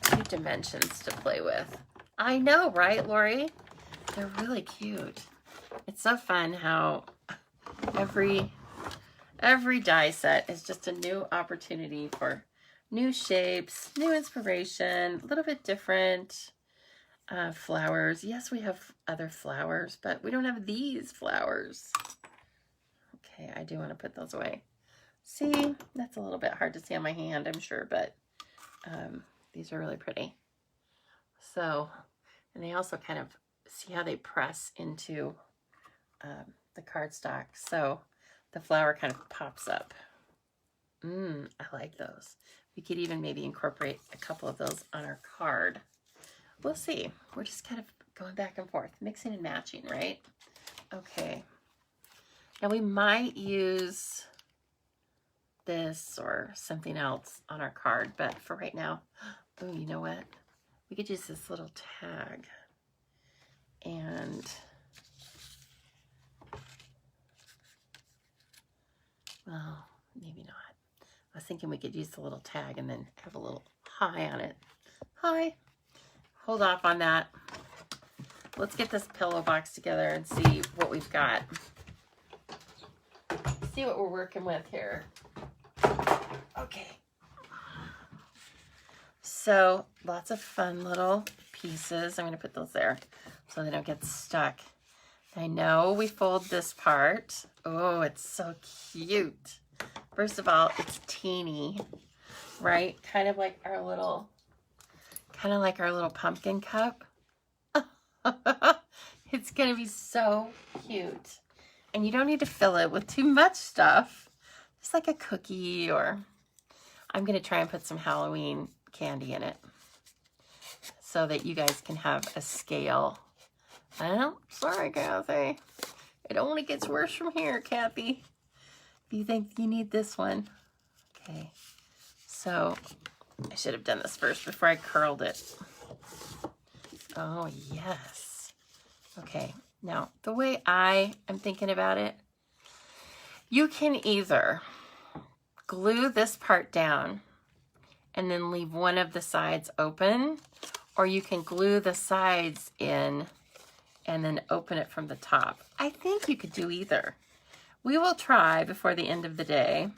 2 dimensions to play with. I know, right, Lori? They're really cute. It's so fun how every die set is just a new opportunity for new shapes, new inspiration, a little bit different flowers. Yes, we have other flowers, but we don't have these flowers. Okay, I do want to put those away. See, that's a little bit hard to see on my hand, I'm sure, but these are really pretty. So, and they also kind of, see how they press into the cardstock. So the flower kind of pops up. I like those. We could even maybe incorporate a couple of those on our card. We'll see. We're just kind of going back and forth, mixing and matching, right? Okay. Now we might use this or something else on our card, but for right now, oh, you know what? We could use this little tag. And well, maybe not. I was thinking we could use the little tag and then have a little hi on it. Hi. Hold off on that. Let's get this pillow box together and see what we've got. See what we're working with here. Okay. So lots of fun little pieces. I'm going to put those there so they don't get stuck. I know we fold this part. Oh, it's so cute. First of all, it's teeny, right? Kind of like our little pumpkin cup. It's going to be so cute. And you don't need to fill it with too much stuff. Just like a cookie, or I'm going to try and put some Halloween candy in it so that you guys can have a scale. Oh, sorry, Kathy. It only gets worse from here, Kathy. Do you think you need this one? Okay. So I should have done this first before I curled it. Oh, yes. Okay. Now, the way I am thinking about it, you can either glue this part down and then leave one of the sides open, or you can glue the sides in and then open it from the top. I think you could do either. We will try before the end of the day,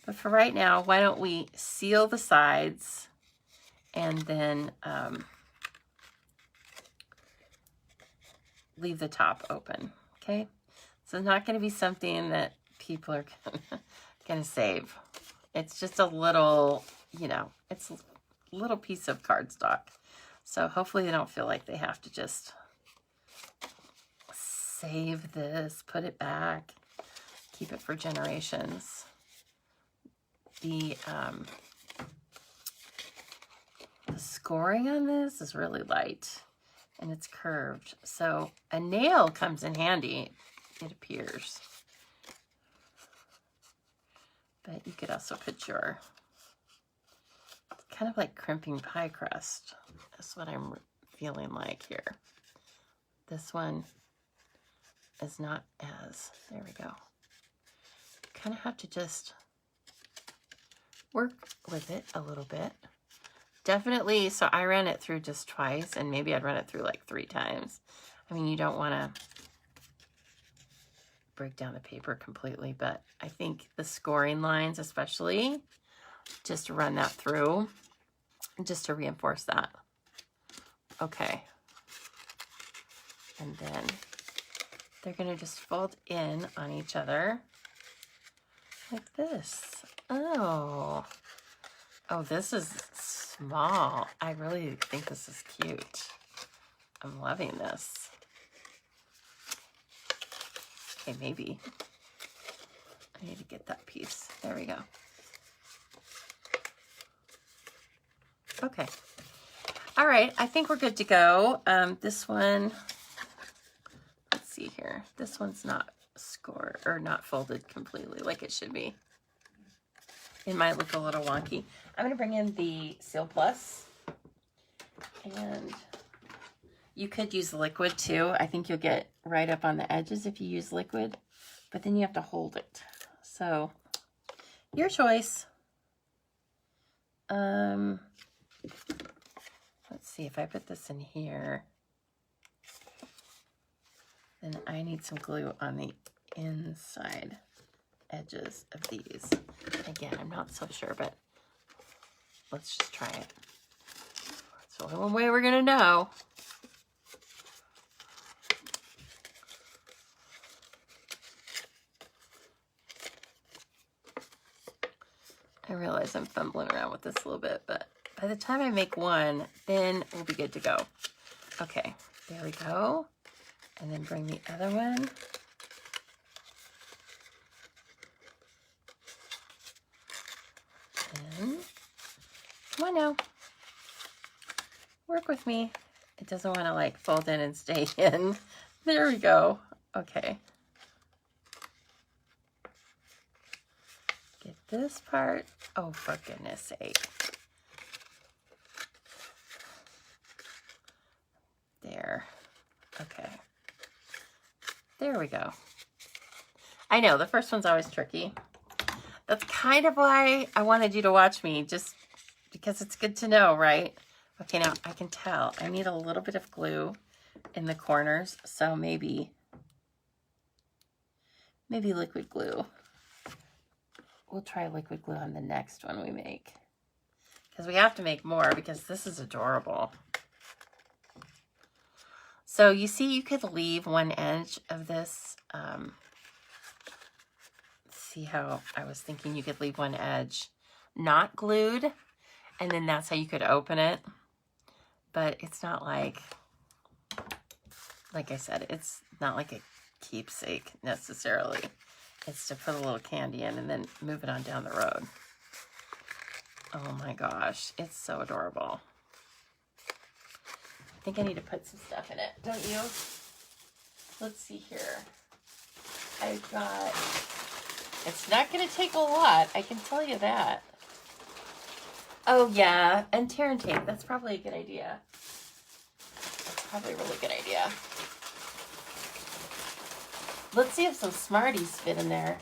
but for right now, why don't we seal the sides and then leave the top open, okay? So it's not going to be something that people are going to save. It's just a little, you know, it's a little piece of cardstock. So hopefully they don't feel like they have to just save this, put it back, keep it for generations. The scoring on this is really light and it's curved. So a nail comes in handy, it appears. But you could also put your, it's kind of like crimping pie crust. That's what I'm feeling like here. This one is not as, there we go. Kind of have to just work with it a little bit. Definitely, so I ran it through just twice, and maybe I'd run it through like 3 times. I mean, you don't want to break down the paper completely, but I think the scoring lines especially, just run that through just to reinforce that. Okay. And then they're going to just fold in on each other like this. Oh, this is small. I really think this is cute. I'm loving this. Okay, maybe. I need to get that piece. There we go. Okay. All right, I think we're good to go. This one, let's see here. This one's not scored or not folded completely like it should be. It might look a little wonky. I'm gonna bring in the Seal Plus, and you could use liquid too. I think you'll get right up on the edges if you use liquid, but then you have to hold it. So your choice. Let's see, if I put this in here, then I need some glue on the inside edges of these. Again, I'm not so sure, but let's just try it. It's the only one way we're gonna know. I realize I'm fumbling around with this a little bit, but by the time I make one, then we'll be good to go. Okay, there we go. And then bring the other one. And come on now. Work with me. It doesn't want to like fold in and stay in. There we go. Okay. Get this part. Oh, for goodness sake. There. Okay. There we go. I know, the first one's always tricky. That's kind of why I wanted you to watch me, just because it's good to know, right? Okay, now I can tell I need a little bit of glue in the corners, so maybe liquid glue. We'll try liquid glue on the next one we make, because we have to make more because this is adorable. So you see, you could leave one edge of this. See how I was thinking you could leave one edge not glued, and then that's how you could open it. But it's not like I said, it's not like a keepsake necessarily. It's to put a little candy in and then move it on down the road. Oh my gosh, it's so adorable. I think I need to put some stuff in it, don't you? Let's see here. I've got, it's not going to take a lot, I can tell you that. Oh yeah, and tear and tape, that's probably a good idea. That's probably a really good idea. Let's see if some Smarties fit in there.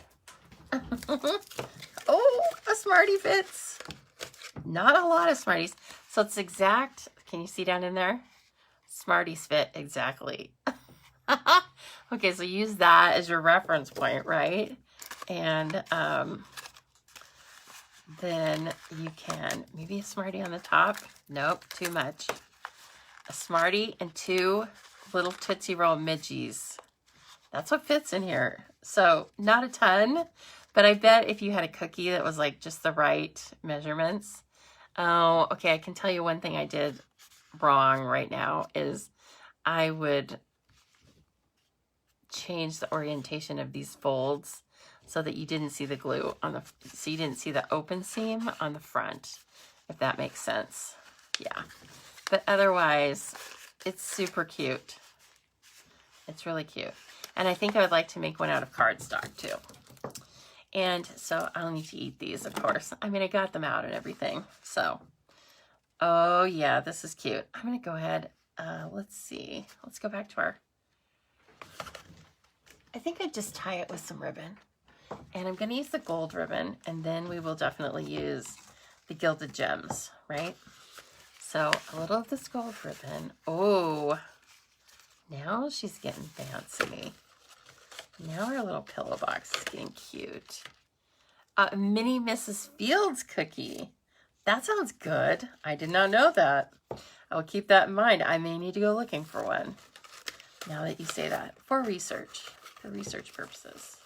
Oh, a Smartie fits. Not a lot of Smarties. So it's exact, can you see down in there? Smarties fit exactly. Okay, so use that as your reference point, right? And then you can, maybe a Smartie on the top. Nope, too much. A Smartie and 2 little Tootsie Roll Midgies. That's what fits in here. So not a ton, but I bet if you had a cookie that was like just the right measurements. Oh, okay, I can tell you one thing I did wrong right now is I would change the orientation of these folds so that you didn't see the glue on the, so you didn't see the open seam on the front, if that makes sense. Yeah, but otherwise it's super cute. It's really cute. And I think I would like to make one out of cardstock too. And so I'll need to eat these, of course. I mean, I got them out and everything. So, oh yeah, this is cute. I'm gonna go ahead, let's see. Let's go back to our, I think I'd just tie it with some ribbon. And I'm gonna use the gold ribbon, and then we will definitely use the gilded gems, right? So a little of this gold ribbon. Oh, now she's getting fancy. Now our little pillow box is getting cute. A mini Mrs. Fields cookie. That sounds good. I did not know that. I will keep that in mind. I may need to go looking for one. Now that you say that. For research purposes.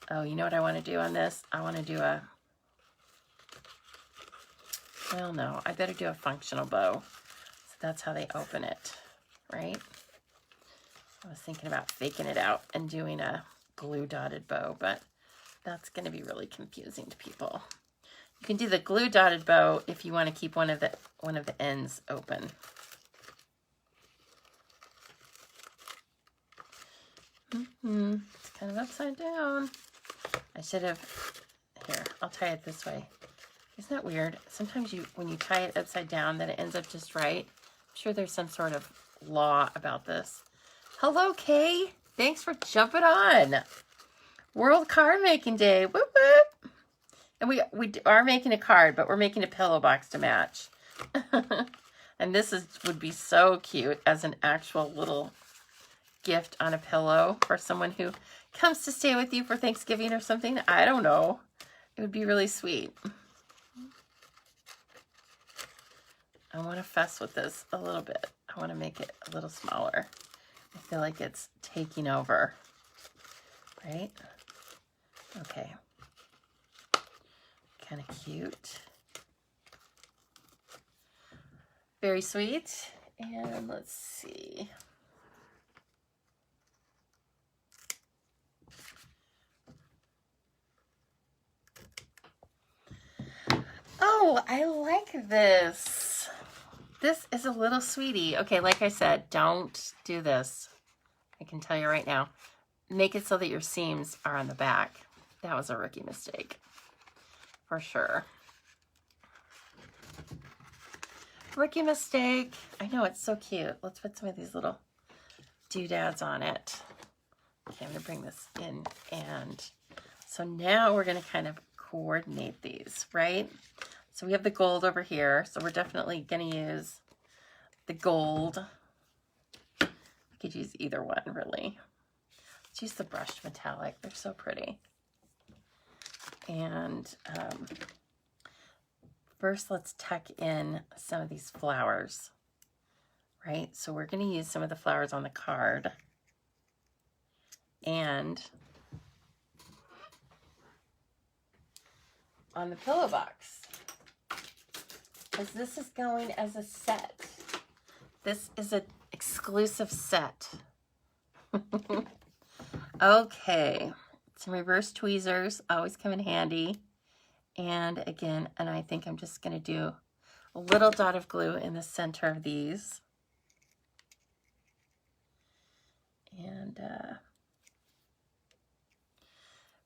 Oh, you know what I want to do on this? I want to do a, well, no, I better do a functional bow. So that's how they open it, right? I was thinking about faking it out and doing a glue dotted bow, but that's going to be really confusing to people. You can do the glue dotted bow if you want to keep one of the ends open. It's kind of upside down. I should have, here, I'll tie it this way. Isn't that weird? Sometimes when you tie it upside down, then it ends up just right. I'm sure there's some sort of law about this. Hello, Kay. Thanks for jumping on. World Card Making Day. Whoop, whoop. And we are making a card, but we're making a pillow box to match. And this would be so cute as an actual little gift on a pillow for someone who comes to stay with you for Thanksgiving or something. I don't know. It would be really sweet. I want to fuss with this a little bit. I want to make it a little smaller. I feel like it's taking over, right? Okay. Kind of cute. Very sweet. And let's see. Oh, I like this. This is a little sweetie. Okay, like I said, don't do this. I can tell you right now. Make it so that your seams are on the back. That was a rookie mistake. For sure. Rookie mistake. I know, it's so cute. Let's put some of these little doodads on it. Okay, I'm going to bring this in. And so now we're going to kind of coordinate these, right? So we have the gold over here. So we're definitely going to use the gold. We could use either one, really. Let's use the brushed metallic. They're so pretty. And first, let's tuck in some of these flowers, right? So we're going to use some of the flowers on the card. And on the pillow box. Because this is going as a set. This is an exclusive set. Okay. Some reverse tweezers always come in handy. And again, and I think I'm just going to do a little dot of glue in the center of these. And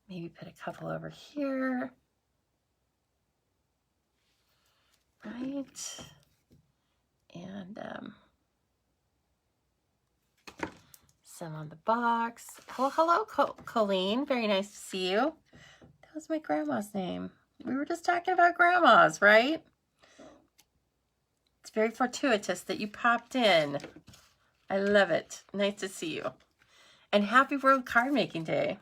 maybe put a couple over here. Right. And some on the box. Oh, hello, Colleen. Very nice to see you. That was my grandma's name. We were just talking about grandmas, right? It's very fortuitous that you popped in. I love it. Nice to see you. And happy World Card Making Day.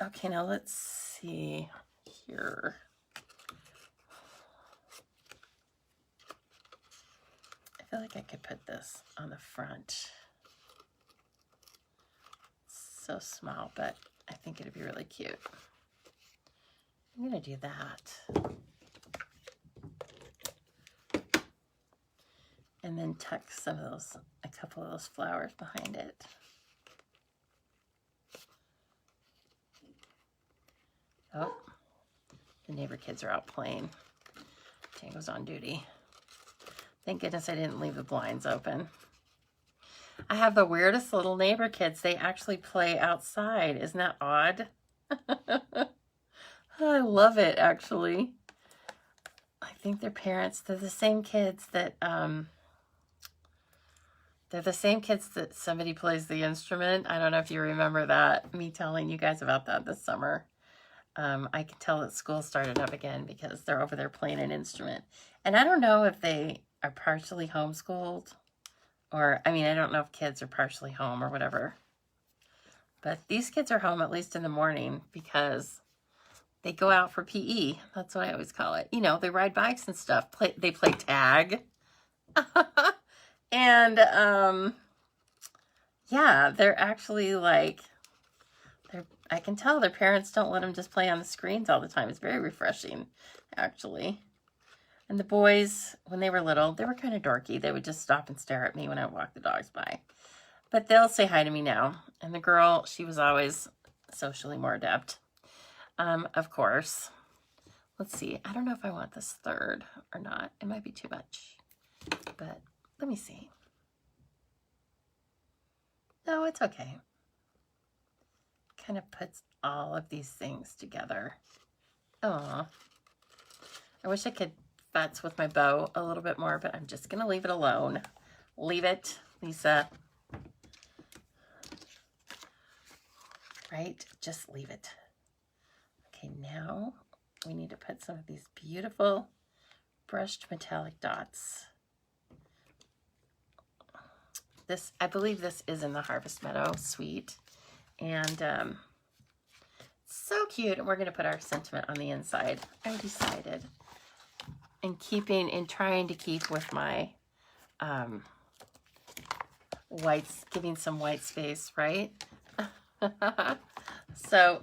Okay, now let's see here. I feel like I could put this on the front. It's so small, but I think it'd be really cute. I'm going to do that. And then tuck some of those, a couple of those flowers behind it. Oh, the neighbor kids are out playing. Tango's on duty. Thank goodness I didn't leave the blinds open. I have the weirdest little neighbor kids. They actually play outside. Isn't that odd? I love it, actually. I think their parents, they're the same kids that, somebody plays the instrument. I don't know if you remember that, me telling you guys about that this summer. I can tell that school started up again because they're over there playing an instrument. And I don't know if they are partially homeschooled or, I mean, I don't know if kids are partially home or whatever. But these kids are home at least in the morning because they go out for PE. That's what I always call it. You know, they ride bikes and stuff. They play tag. And, yeah, they're actually like, I can tell their parents don't let them just play on the screens all the time. It's very refreshing, actually. And the boys, when they were little, they were kind of dorky. They would just stop and stare at me when I walked the dogs by. But they'll say hi to me now. And the girl, she was always socially more adept, of course. Let's see. I don't know if I want this third or not. It might be too much. But let me see. No, it's okay. Kind of puts all of these things together. Oh, I wish I could futz with my bow a little bit more, but I'm just going to leave it alone. Leave it, Lisa. Right? Just leave it. Okay, now we need to put some of these beautiful brushed metallic dots. This, I believe this is in the Harvest Meadow Suite. And so cute. And we're going to put our sentiment on the inside. I decided. And trying to keep with my whites, giving some white space, right? So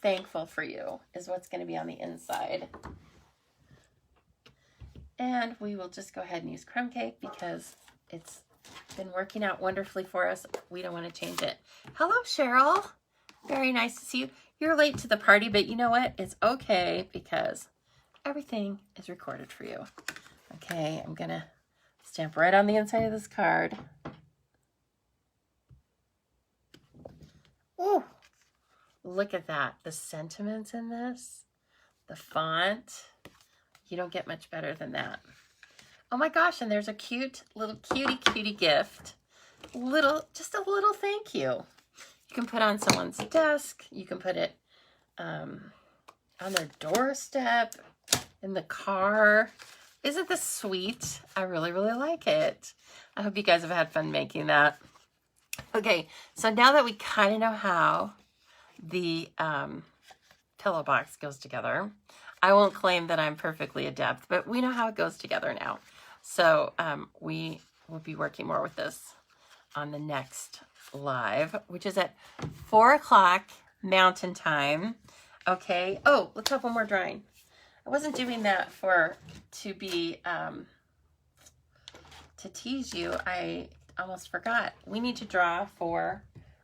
thankful for you is what's going to be on the inside. And we will just go ahead and use crumb cake because it's been working out wonderfully for us. We don't want to change it. Hello, Cheryl. Very nice to see you. You're late to the party, but you know what? It's okay because everything is recorded for you. Okay, I'm going to stamp right on the inside of this card. Ooh, look at that. The sentiments in this, the font. You don't get much better than that. Oh my gosh, and there's a cute little cutie gift. Just a little thank you. You can put on someone's desk. You can put it on their doorstep, in the car. Isn't this sweet? I really, really like it. I hope you guys have had fun making that. Okay, so now that we kind of know how the pillow box goes together, I won't claim that I'm perfectly adept, but we know how it goes together now. So we will be working more with this on the next live, which is at 4 o'clock Mountain Time. Okay. Oh, let's have one more drawing. I wasn't doing that to tease you. I almost forgot. We need to draw for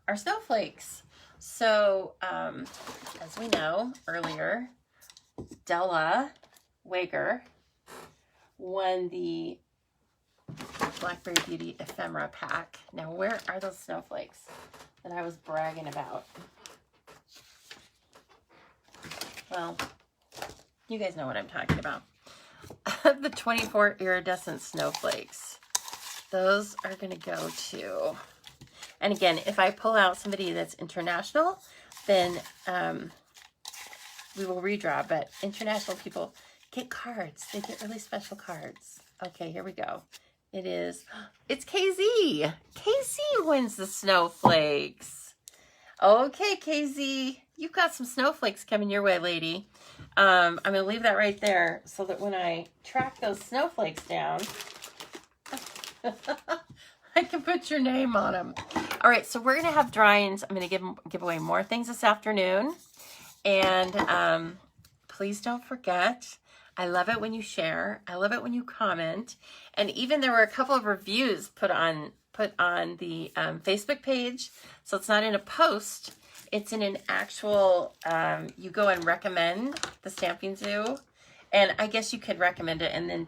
our snowflakes. So as we know earlier, Della Wager won the Blackberry Beauty Ephemera Pack. Now, where are those snowflakes that I was bragging about? Well, you guys know what I'm talking about. The 24 iridescent snowflakes. Those are going to go to... And again, if I pull out somebody that's international, then we will redraw. But international people get cards. They get really special cards. Okay, here we go. It's KZ. KZ wins the snowflakes. Okay, KZ, you've got some snowflakes coming your way, lady. I'm going to leave that right there so that when I track those snowflakes down, I can put your name on them. All right, so we're going to have drawings. I'm going to give away more things this afternoon. And please don't forget, I love it when you share. I love it when you comment. And even there were a couple of reviews put on the Facebook page. So it's not in a post. It's in an actual, you go and recommend the Stampin' Zoo. And I guess you could recommend it and then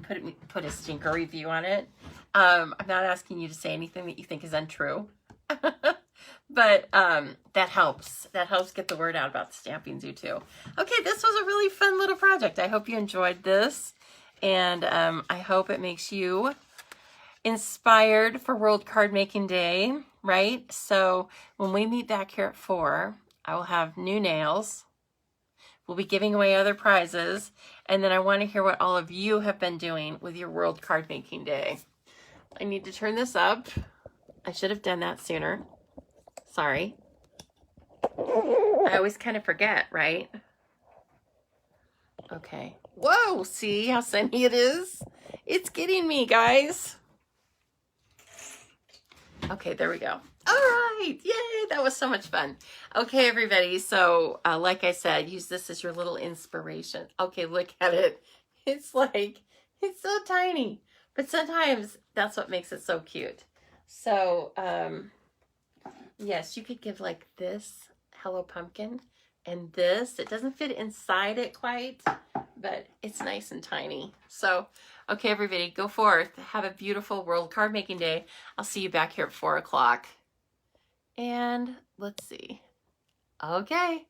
put a stinker review on it. I'm not asking you to say anything that you think is untrue. But that helps. That helps get the word out about the Stampin' Zoo too. Okay, this was a really fun little project. I hope you enjoyed this. And I hope it makes you inspired for World Card Making Day, right? So when we meet back here at 4, I will have new nails. We'll be giving away other prizes. And then I want to hear what all of you have been doing with your World Card Making Day. I need to turn this up. I should have done that sooner. Sorry. I always kind of forget, right? Okay. Whoa, see how sunny it is? It's getting me, guys. Okay, there we go. All right. Yay, that was so much fun. Okay, everybody. So, like I said, use this as your little inspiration. Okay, look at it. It's like, it's so tiny, but sometimes that's what makes it so cute. So, yes, you could give like this Hello Pumpkin and this. It doesn't fit inside it quite, but it's nice and tiny. So, okay, everybody, go forth. Have a beautiful World Card Making Day. I'll see you back here at 4 o'clock. And let's see. Okay.